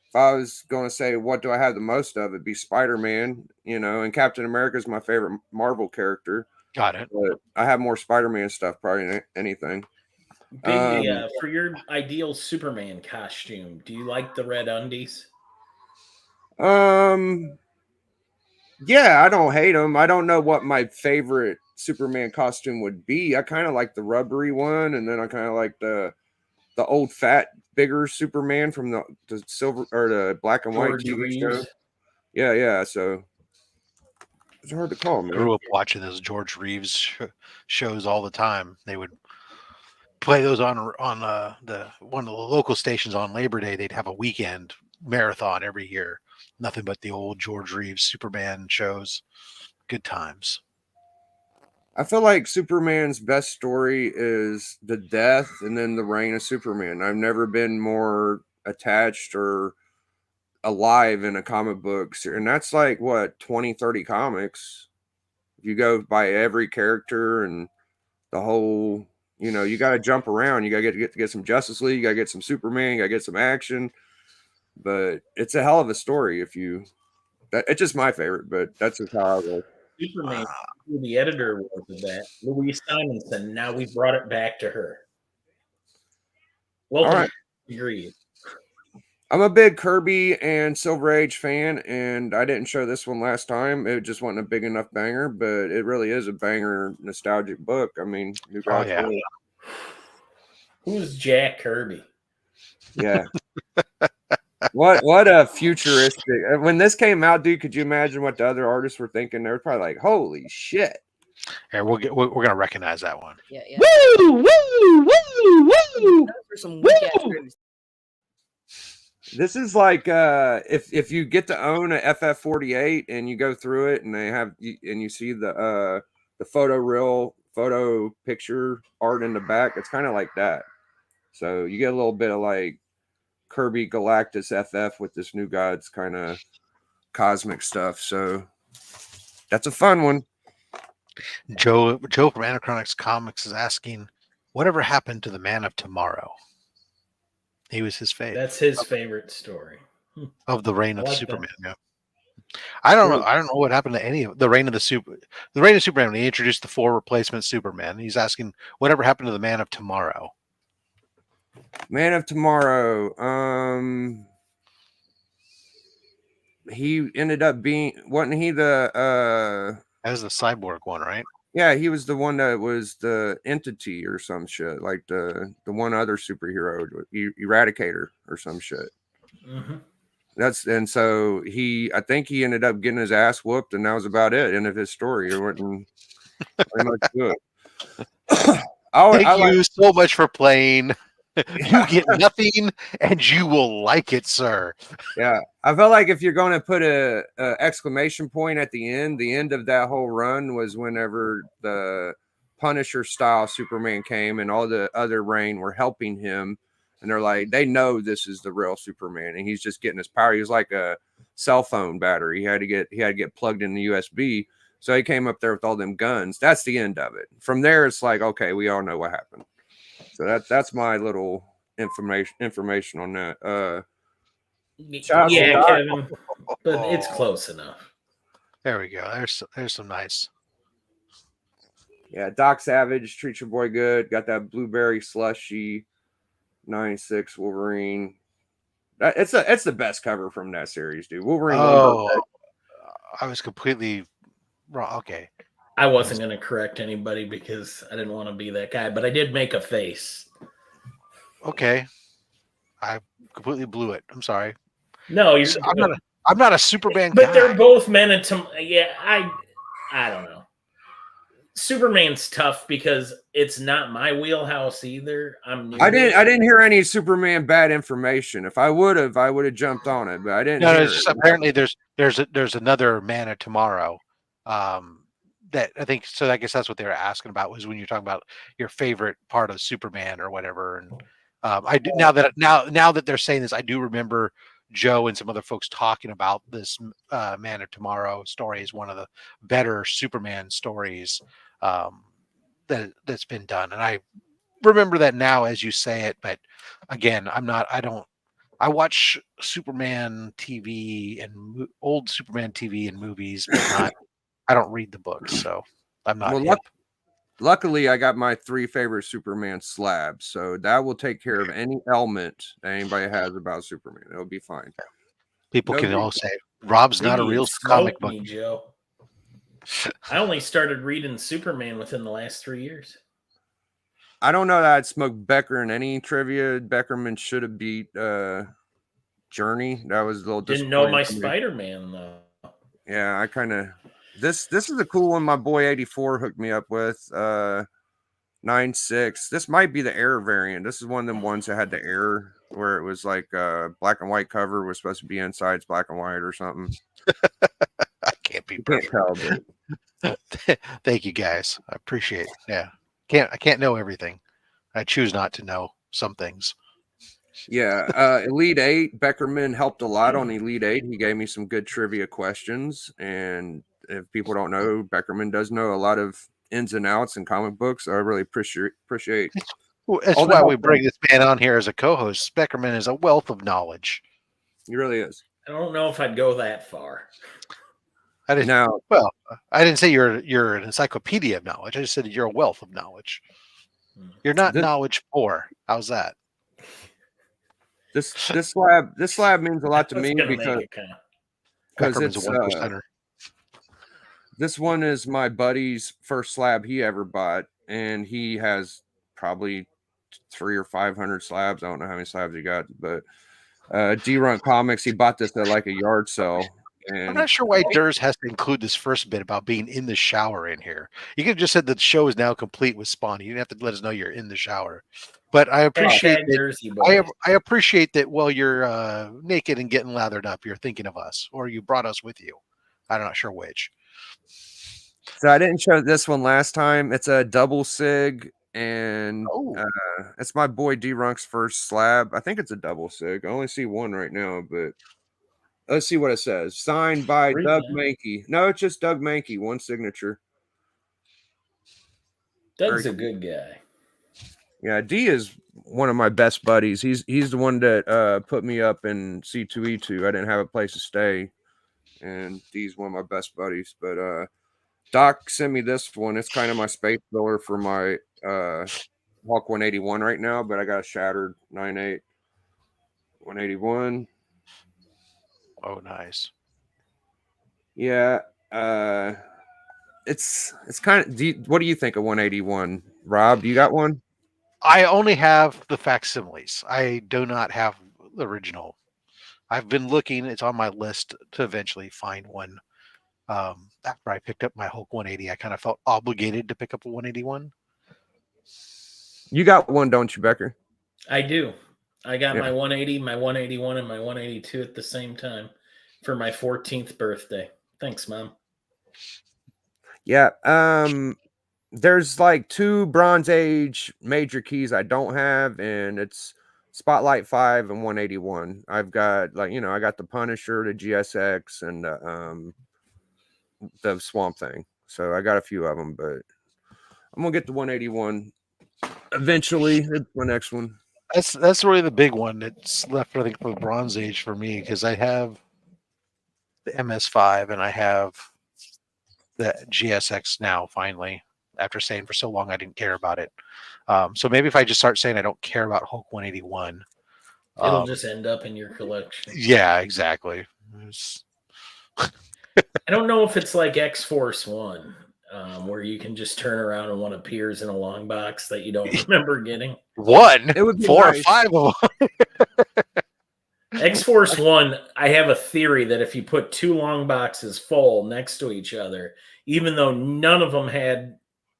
If I was going to say what do I have the most of, it'd be Spider-Man, and Captain America is my favorite Marvel character. Got it. But I have more Spider-Man stuff probably than anything. Big, for your ideal Superman costume, do you like the red undies? Yeah, I don't hate them. I don't know what my favorite Superman costume would be. I kind of like the rubbery one, and then I kind of like the old fat bigger Superman from the silver or the black and white George TV Reeves. show. Yeah. So it's hard to call, man. Grew up watching those George Reeves shows all the time. They would play those on the one of the local stations on Labor Day. They'd have a weekend marathon every year. Nothing but the old George Reeves Superman shows. Good times. I feel like Superman's best story is the death and then the reign of Superman. I've never been more attached or alive in a comic book. And that's like, what, 20, 30 comics? If you go by every character and the whole, you got to jump around. You got to get some Justice League. You got to get some Superman. You got to get some action. But it's a hell of a story it's just my favorite, but that's just how I roll. Superman, the editor was of that. Louise Simonson. Now we brought it back to her. Welcome. All right. Agreed. I'm a big Kirby and Silver Age fan, and I didn't show this one last time. It just wasn't a big enough banger, but it really is a banger, nostalgic book. I mean, new guys. Oh, yeah. Who's Jack Kirby? Yeah. What a futuristic. When this came out, dude, could you imagine what the other artists were thinking? They were probably like, holy shit. Here, we're gonna recognize that one. Yeah. Woo, woo, woo, woo. For some weak ass reviews. This is like if you get to own a FF48 and you go through it and you see the photo picture art in the back, it's kind of like that. So you get a little bit of like Kirby Galactus FF with this New Gods kind of cosmic stuff. So that's a fun one. Joe from Anachronics Comics is asking, whatever happened to the Man of Tomorrow? He was his favorite. That's his favorite story. Of the reign of like Superman. Yeah. I don't know what happened to any of the reign of Superman. When he introduced the 4 replacement Superman. He's asking whatever happened to the Man of Tomorrow. Man of Tomorrow. He ended up wasn't he the that was the Cyborg one, right? Yeah, he was the one that was the entity or some shit, like the one other superhero, Eradicator or some shit. Mm-hmm. And so I think he ended up getting his ass whooped, and that was about it. End of his story. It wasn't very much good. Thank you so much for playing. You get nothing, and you will like it, sir. Yeah, I felt like if you're going to put a exclamation point at the end of that whole run was whenever the Punisher style Superman came, and all the other reign were helping him, and they're like, they know this is the real Superman, and he's just getting his power. He was like a cell phone battery. He had to get plugged in the USB. So he came up there with all them guns. That's the end of it. From there, it's like, okay, we all know what happened. So that's my little information on that. Yeah, Kevin, but it's close enough. There we go. There's some nice. Yeah, Doc Savage, treat your boy good. Got that blueberry slushy, 96 Wolverine. It's the best cover from that series, dude. Wolverine. Oh, I was completely wrong. Okay. I wasn't going to correct anybody because I didn't want to be that guy, but I did make a face. Okay. I completely blew it. I'm sorry. No, you're. So I'm not a Superman but guy. they're both meant to. Yeah, I don't know. Superman's tough because it's not my wheelhouse either. I'm new. I didn't hear any Superman bad information. If I would have jumped on it, but I didn't. No, hear it's just apparently there's another Man of Tomorrow. That I think so. I guess that's what they were asking about, was when you're talking about your favorite part of Superman or whatever. And I do now that they're saying this, I do remember Joe and some other folks talking about this Man of Tomorrow story is one of the better Superman stories that's been done. And I remember that now as you say it, but again, I watch Superman TV and old Superman TV and movies, but I don't read the books, so I'm not hip. Luckily, I got my 3 favorite Superman slabs, so that will take care of any ailment that anybody has about Superman. It'll be fine. People can all say Rob's not a real comic book. Joe. I only started reading Superman within the last 3 years. I don't know that I'd smoke Becker in any trivia. Beckerman should have beat Journey. That was a little didn't know my Spider-Man though. Yeah, I kind of this is a cool one my boy 84 hooked me up with. 9.6. This might be the error variant. This is one of them ones that had the error where it was like black and white cover was supposed to be inside black and white or something. I can't be perfect. Thank you guys. I appreciate it. Yeah. I can't know everything. I choose not to know some things. Yeah, Elite 8, Beckerman helped a lot on Elite 8. He gave me some good trivia questions, and if people don't know, Beckerman does know a lot of ins and outs in comic books. I really appreciate. Well, that's why we bring this man on here as a co-host. Beckerman is a wealth of knowledge. He really is. I don't know if I'd go that far. I didn't say you're an encyclopedia of knowledge. I just said you're a wealth of knowledge. You're not knowledge poor. How's that? This slab means a lot to me because it's this one is my buddy's first slab he ever bought, and he has probably 300 or 500 slabs. I don't know how many slabs he got, but D-Run Comics, he bought this at like a yard sale. And I'm not sure why Durs has to include this first bit about being in the shower in here. You could have just said the show is now complete with Spawn. You didn't have to let us know you're in the shower. But I appreciate I appreciate that while you're naked and getting lathered up, you're thinking of us, or you brought us with you. I'm not sure which. So I didn't show this one last time. It's a double sig, and it's my boy D-Runk's first slab. I think it's a double sig. I only see one right now, but let's see what it says. Signed by Doug Mankey. No, it's just Doug Mankey. One signature. Doug's a good guy. Yeah, D is one of my best buddies. He's the one that put me up in C2E2. I didn't have a place to stay, and D's one of my best buddies. But Doc sent me this one. It's kind of my space filler for my Hawk 181 right now, but I got a shattered 9.8 181. Oh, nice. Yeah, it's kind of. What do you think of 181, Rob? Do you got one? I only have the facsimiles. I do not have the original. I've been looking. It's on my list to eventually find one. After I picked up my Hulk 180, I kind of felt obligated to pick up a 181. You got one, don't you, Becker? I do. I got my 180, my 181, and my 182 at the same time for my 14th birthday. Thanks, Mom. Yeah. There's like 2 Bronze Age major keys I don't have, and it's Spotlight 5 and 181. I've got I got the Punisher, the GSX, and the Swamp Thing. So I got a few of them, but I'm gonna get the 181 eventually. It's my next one. That's really the big one that's left, I think, for the Bronze Age for me, because I have the MS5 and I have the GSX now, finally, after saying for so long I didn't care about it. So maybe if I just start saying I don't care about Hulk 181, It'll just end up in your collection. Yeah, exactly. I don't know if it's like X-Force 1, where you can just turn around and one appears in a long box that you don't remember getting. One, It would be 4 or nice. 5 of them. X-Force 1, I have a theory that if you put 2 long boxes full next to each other, even though none of them had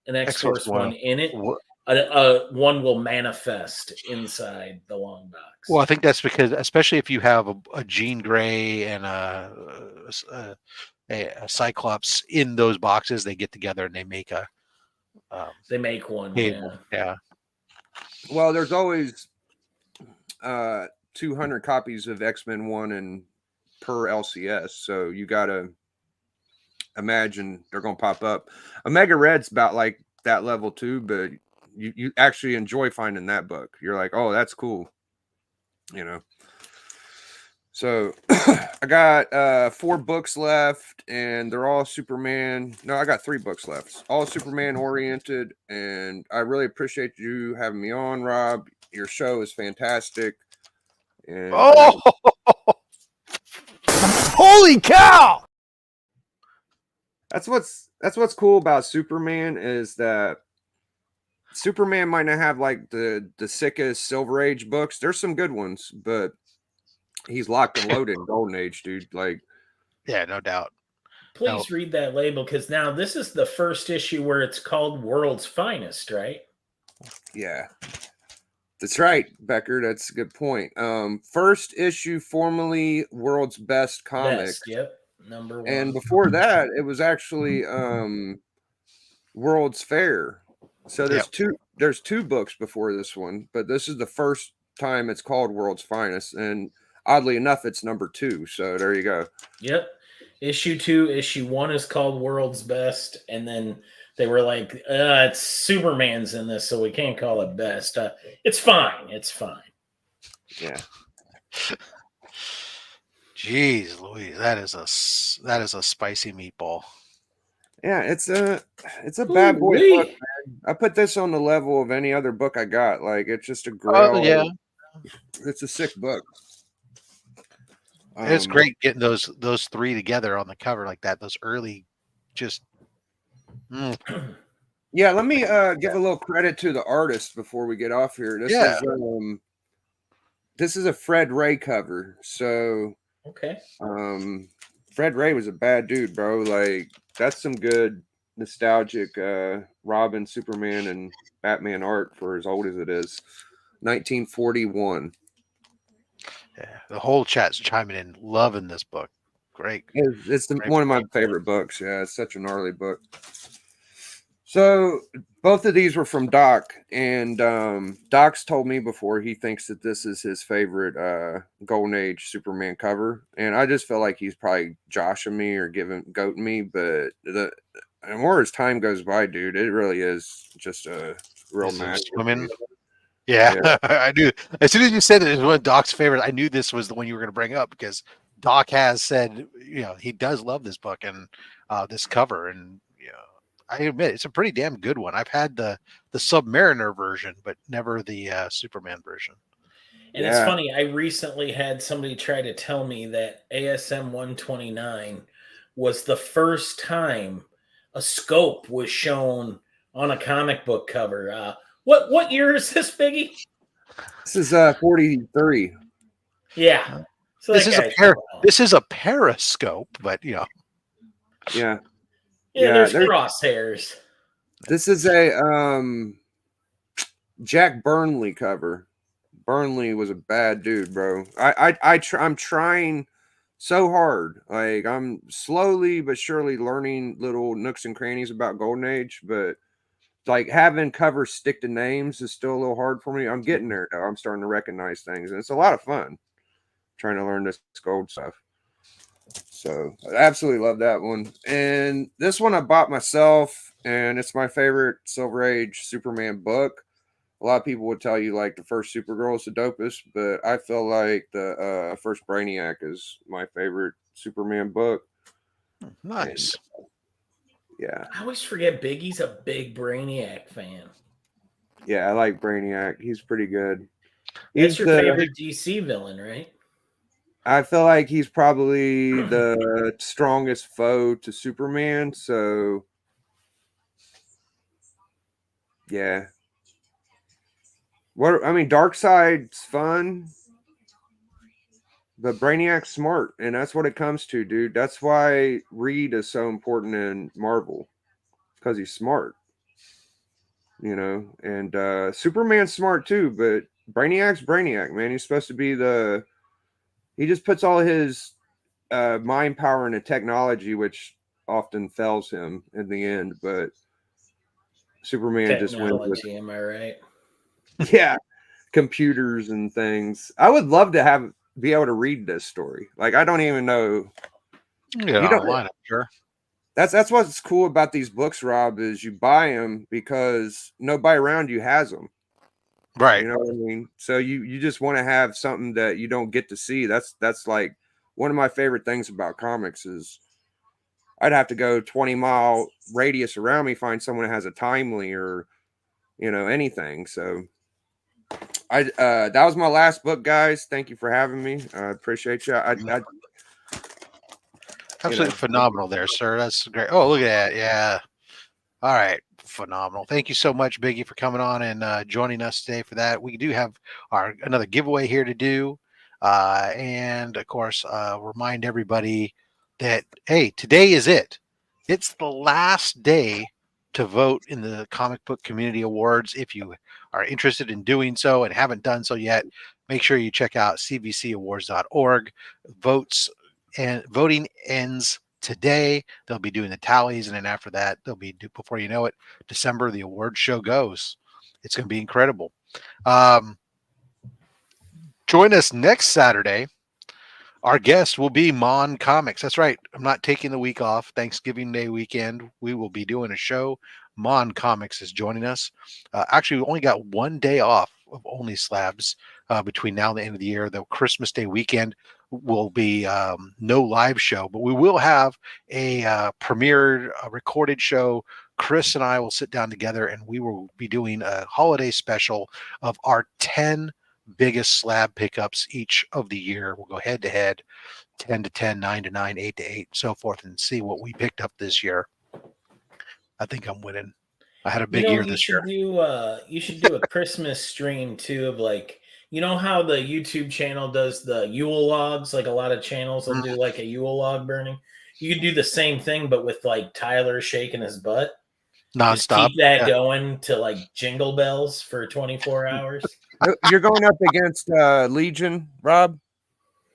an X-Force 1 in it, one will manifest inside the long box. Well, I think that's because, especially if you have a Jean Grey and a Cyclops in those boxes, they get together and they make one. cable. Yeah. Well, there's always 200 copies of X-Men 1 and per LCS, so you gotta imagine they're gonna pop up. Omega Red's about like that level too, but you actually enjoy finding that book. You're like, oh, that's cool, you know. So I got 4 books left, and they're all Superman. No, I got 3 books left, all Superman oriented, and I really appreciate you having me on, Rob. Your show is fantastic. And Holy cow! That's what's cool about Superman is that Superman might not have like the sickest Silver Age books. There's some good ones, but he's locked and loaded in Golden Age, dude. Like, yeah, no doubt. Please read that label, because now this is the first issue where it's called World's Finest, right? Yeah. That's right, Becker. That's a good point. First issue, formerly World's Best Comics. Yep, number 1. And before that, it was actually World's Fair. So there's two books before this one, but this is the first time it's called World's Finest, and oddly enough, it's number 2. So there you go. Yep. Issue 2, issue 1 is called World's Best, and then they were like, it's Superman's in this, so we can't call it best. It's fine. It's fine. Yeah. Jeez Louise, that is a spicy meatball. Yeah, it's a bad boy book, man. I put this on the level of any other book I got. Like, it's just a great. Oh, yeah. It's a sick book. It's great getting those 3 together on the cover like that. Those early, just. Yeah, let me give a little credit to the artist before we get off here. This is a Fred Ray cover. So okay. Fred Ray was a bad dude, bro. Like, that's some good nostalgic Robin, Superman, and Batman art for as old as it is. 1941. Yeah, the whole chat's chiming in, loving this book. Great. It's one of my favorite books. Yeah, it's such a gnarly book. So both of these were from Doc, and Doc's told me before he thinks that this is his favorite Golden Age Superman cover, and I just feel like he's probably joshing me or goating me, but the more as time goes by, dude, it really is just a real match. Women. Yeah. I knew as soon as you said it was one of Doc's favorites, I knew this was the one you were going to bring up, because Doc has said, he does love this book and this cover, and I admit it's a pretty damn good one. I've had the Submariner version, but never the Superman version. And it's funny, I recently had somebody try to tell me that ASM 129 was the first time a scope was shown on a comic book cover. What year is this, Biggie? This is 43. Yeah. So this is a periscope, but Yeah. Yeah, there's crosshairs. This is a Jack Burnley cover. Burnley was a bad dude, bro. I'm trying so hard. Like, I'm slowly but surely learning little nooks and crannies about Golden Age, but like having covers stick to names is still a little hard for me. I'm getting there though. I'm starting to recognize things, and it's a lot of fun trying to learn this gold stuff. So I absolutely love that one. And this one I bought myself, and it's my favorite Silver Age Superman book. A lot of people would tell you like the first Supergirl is the dopest, but I feel like the first Brainiac is my favorite Superman book. Nice. And, yeah. I always forget Biggie's a big Brainiac fan. Yeah, I like Brainiac. He's pretty good. That's He's your favorite DC villain, right? I feel like he's probably the strongest foe to Superman. So, yeah. Darkseid's fun, but Brainiac's smart, and that's what it comes to, dude. That's why Reed is so important in Marvel, because he's smart, and Superman's smart too, but Brainiac's Brainiac, man. He's supposed to be he just puts all his mind power into technology, which often fails him in the end, but Superman just wins with, Technology, am I right? yeah, computers and things. I would love to be able to read this story. Like, I don't even know. You don't line up, sure. That's what's cool about these books, Rob, is you buy them because nobody around you has them. Right. You know what I mean? So you just want to have something that you don't get to see. That's like one of my favorite things about comics is I'd have to go 20-mile radius around me, find someone that has a timely or, anything. So that was my last book, guys. Thank you for having me. I appreciate you. Absolutely phenomenal there, sir. That's great. Oh, look at that. Yeah. All right. Phenomenal. Thank you so much, Biggie, for coming on and joining us today for that. We do have another giveaway here to do. And of course, remind everybody that, hey, today is it. It's the last day to vote in the Comic Book Community Awards. If you are interested in doing so and haven't done so yet, make sure you check out cbcawards.org. Voting ends today. They'll be doing the tallies, and then after that, before you know it, December, the award show goes. It's going to be incredible. Join us next Saturday. Our guest will be Mon Comics. That's right. I'm not taking the week off. Thanksgiving Day weekend, we will be doing a show. Mon Comics is joining us. Actually, we only got 1 day off of OnlySlabs between now and the end of the year. The Christmas Day weekend will be no live show, but we will have a premiered recorded show. Chris and I will sit down together, and we will be doing a holiday special of our 10 biggest slab pickups each of the year. We'll go head to head, 10 to 10, 9 to 9, 8 to 8, so forth, and see what we picked up this year. I think I'm winning. I had a big year this year. You should do a Christmas stream too of like, you know how the YouTube channel does the Yule logs? Like a lot of channels will do like a Yule log burning. You could do the same thing, but with like Tyler shaking his butt. Nonstop. Just keep that going to like Jingle Bells for 24 hours. You're going up against Legion, Rob?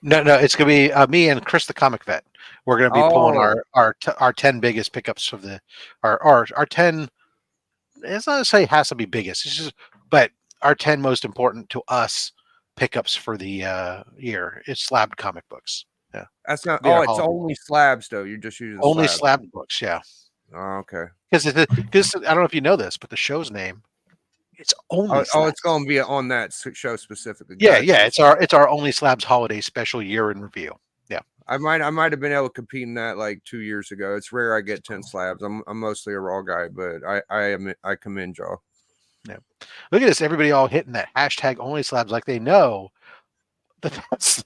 No, it's gonna be me and Chris, the comic vet. We're gonna be pulling our 10 biggest pickups of our 10. It's not to say it has to be biggest. It's just, but our 10 most important to us pickups for the year. It's slabbed comic books. Yeah, that's not. Oh, it's only slabs though. You're just using only slabbed books. Yeah. Oh, okay. Because I don't know if you know this, but the show's name, it's only. It's going to be on that show specifically. Yeah, yeah. It's our Only Slabs holiday special year in review. Yeah, I might have been able to compete in that like 2 years ago. It's rare I get 10 slabs. I'm mostly a raw guy, but I commend y'all. Yeah, look at this. Everybody all hitting that hashtag Only Slabs like they know. That's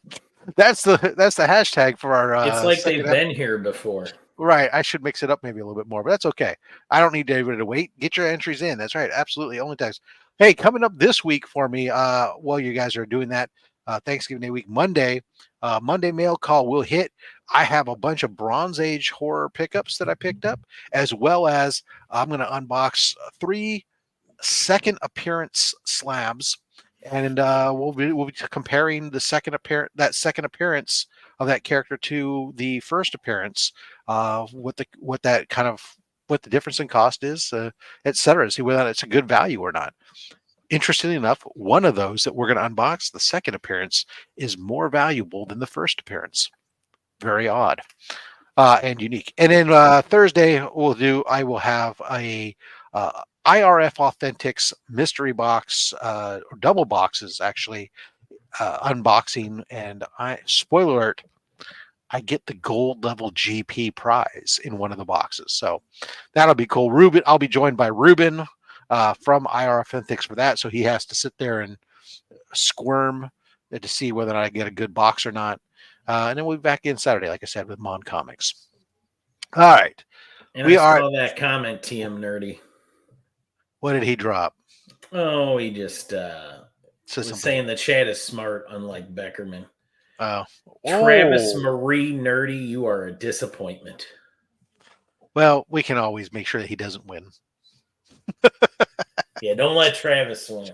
the hashtag for our. It's like they've been here before. Right. I should mix it up maybe a little bit more, but that's okay. I don't need anybody to wait. Get your entries in. That's right. Absolutely. Only text. Hey, coming up this week for me, while you guys are doing that, Thanksgiving Day week, Monday mail call will hit. I have a bunch of Bronze Age horror pickups that I picked up, as well as I'm going to unbox 3 second appearance slabs. And we'll be comparing the second appearance of that character to the first appearance, what the difference in cost is, etc. See whether it's a good value or not. Interestingly enough, one of those that we're going to unbox, the second appearance, is more valuable than the first appearance. Very odd and unique. And then Thursday I will have a IRF Authentics mystery box, or double boxes actually, unboxing, and spoiler alert, I get the gold level GP prize in one of the boxes. So that'll be cool. Ruben, I'll be joined by Ruben from IRF Authentics for that. So he has to sit there and squirm to see whether or not I get a good box or not. And then we'll be back in Saturday, like I said, with Mon Comics. All right. And I saw that comment, TM Nerdy. What did he drop? Oh, he just was saying the chat is smart, unlike Beckerman. Travis Marie Nerdy, you are a disappointment. Well, we can always make sure that he doesn't win. Yeah, don't let Travis win.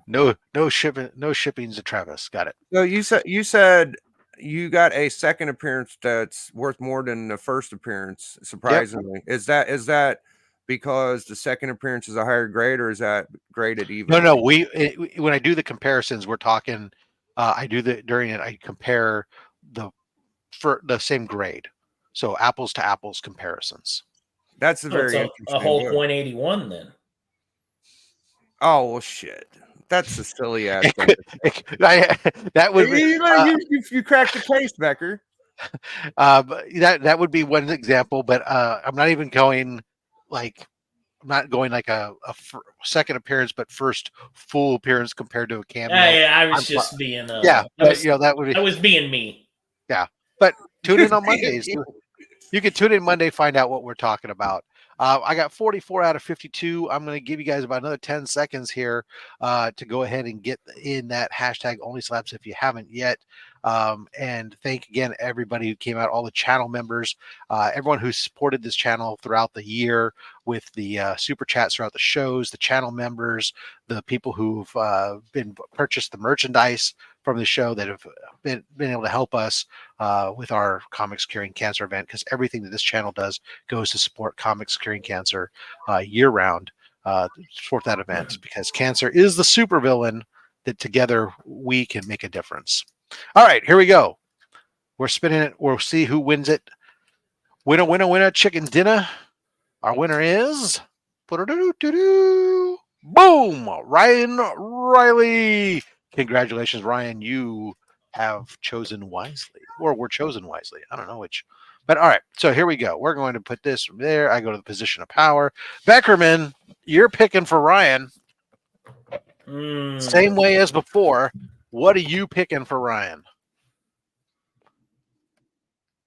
No shippings to Travis. Got it. So you said you got a second appearance that's worth more than the first appearance. Surprisingly, yep. Is that because the second appearance is a higher grade, or is that graded even? No. When I do the comparisons, we're talking. I do during it. I compare for the same grade, so apples to apples comparisons. That's a interesting. A Hulk 181 then. Oh well, shit. That's a silly ass thing. That would be, you cracked the case, Becker. That would be one example, but I'm not even going like I'm not going like a second appearance, but first full appearance compared to a cameo. Yeah, I was just being that would be. I was being me. Yeah, but tune in on Mondays. You can tune in Monday, find out what we're talking about. I got 44 out of 52. I'm going to give you guys about another 10 seconds here to go ahead and get in that hashtag OnlySlabs if you haven't yet. And thank again everybody who came out, all the channel members, everyone who supported this channel throughout the year with the super chats throughout the shows, the channel members, the people who've been purchased the merchandise from the show that have been able to help us with our Comics Curing Cancer event, because everything that this channel does goes to support Comics Curing Cancer year round, support that event, because cancer is the supervillain that together we can make a difference. All right, here we go. We're spinning it. We'll see who wins it. Winner, chicken dinner. Our winner is boom, Ryan Riley. Congratulations, Ryan. You have chosen wisely, or were chosen wisely. I don't know which. But all right, so here we go. We're going to put this from there. I go to the position of power. Beckerman, you're picking for Ryan. Same way as before. What are you picking for Ryan?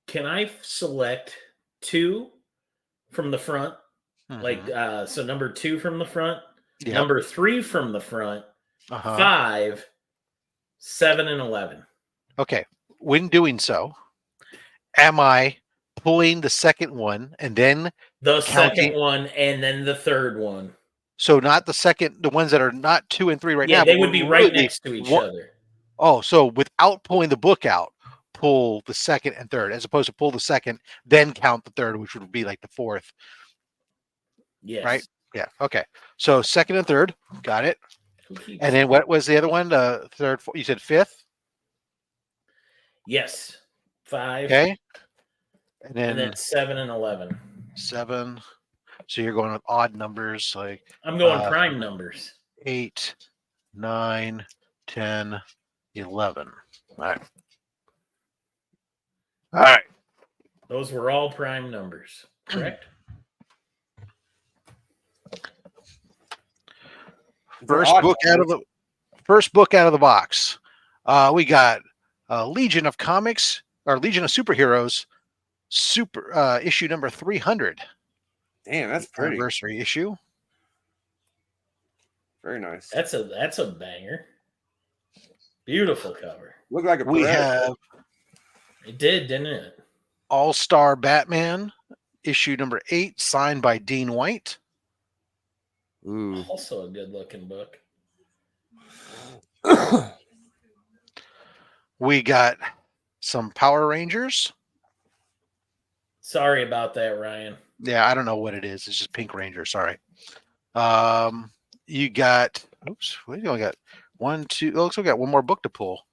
Can I select 2 from the front? Like, so number 2 from the front, number 3 from the front, 5, 7, and 11. Okay. When doing so, am I pulling the second one and then the second one and then the third one? So not the ones that are not 2 and 3 right now. Yeah, they would be right next to each other. Oh, so without pulling the book out, pull the second and third, as opposed to pull the second, then count the third, which would be like the fourth. Yes. Right? Yeah. Okay. So second and third. Got it. And then what was the other one? The third, you said fifth? Yes. 5. Okay. And then 7 and 11. 7. So you're going with odd numbers, like I'm going prime numbers. 8, 9, 10, 11. All right. All right. Those were all prime numbers, correct? First book out of the box. We got Legion of Comics, or Legion of Superheroes, issue number 300. Damn, that's pretty. Anniversary issue. Very nice. That's a banger. Beautiful cover. Look like a we have. It did, didn't it? All-Star Batman, issue number 8, signed by Dean White. Ooh. Also a good-looking book. We got some Power Rangers. Sorry about that, Ryan. Yeah, I don't know what it is. It's just Pink Ranger. Sorry. You got. Oops. We only got 1, 2. Oh, looks like we got one more book to pull.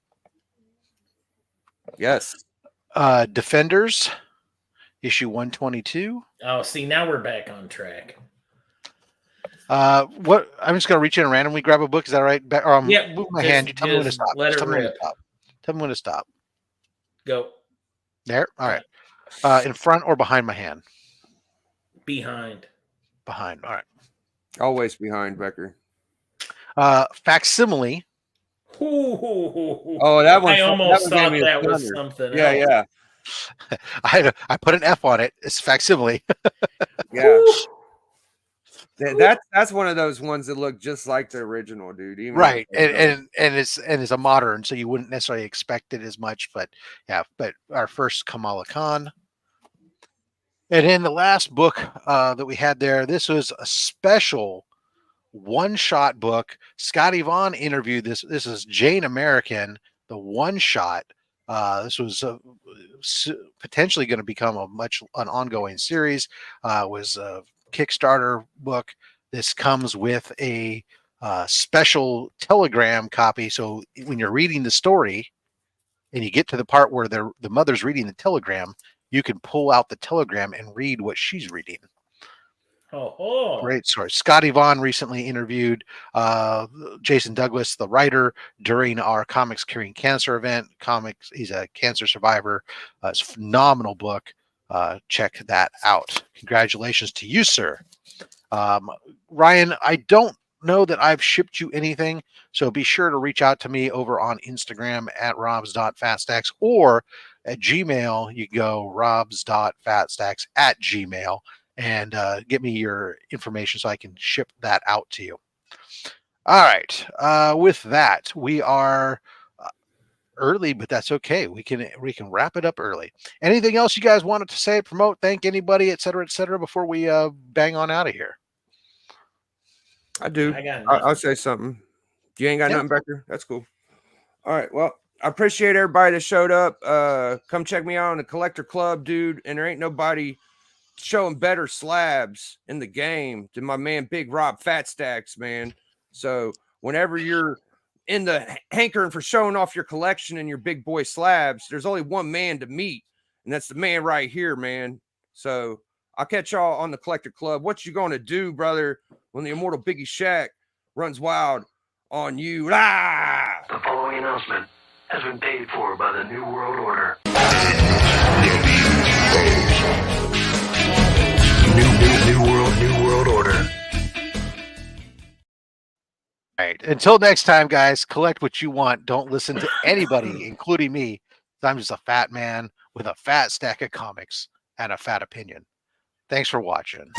Yes. Defenders, issue 122. Oh, see, now we're back on track. What? I'm just gonna reach in and randomly grab a book. Is that right? Yeah. Move my hand. You tell me when to stop. Let it rip. Tell me when to stop. Go. There. All right. In front or behind my hand? Behind. Behind. All right. Always behind, Becker. Facsimile. Oh, that one. I almost that one gave thought me a that was thunder. something Yeah, else. yeah, I put an F on it. It's facsimile. yeah. That's one of those ones that look just like the original, dude. Even though Right. And it's a modern, so you wouldn't necessarily expect it as much, but yeah, but our first Kamala Khan. And in the last book that we had there, this was a special one-shot book. Scotty Vaughn interviewed this. This is Jane American, the one-shot. This was potentially going to become an ongoing series. Was a Kickstarter book. This comes with a special Telegram copy. So when you're reading the story and you get to the part where the mother's reading the telegram, you can pull out the telegram and read what she's reading. Great story. Scotty Vaughn recently interviewed Jason Douglas, the writer, during our Comics Curing Cancer event. He's a cancer survivor. It's a phenomenal book. Check that out. Congratulations to you, sir. Ryan, I don't know that I've shipped you anything, so be sure to reach out to me over on Instagram at robs.fatstacks, or at Gmail, you go robs.fatstacks@gmail, and get me your information so I can ship that out to you. All right. With that, we are early, but that's okay. We can wrap it up early. Anything else you guys wanted to say, promote, thank anybody, et cetera, before we bang on out of here? I do. I'll say something. You ain't got nothing back there? That's cool. All right. Well, I appreciate everybody that showed up. Come check me out on the Collector Club, dude. And there ain't nobody showing better slabs in the game than my man Big Rob Fat Stacks, man. So whenever you're in the hankering for showing off your collection and your big boy slabs, there's only one man to meet, and that's the man right here, man. So I'll catch y'all on the Collector Club. What you gonna do, brother, when the immortal Biggieshaq runs wild on you? Ah! The following announcement has been paid for by the New World Order. New World Order. All right. Until next time, guys, collect what you want. Don't listen to anybody, including me. I'm just a fat man with a fat stack of comics and a fat opinion. Thanks for watching.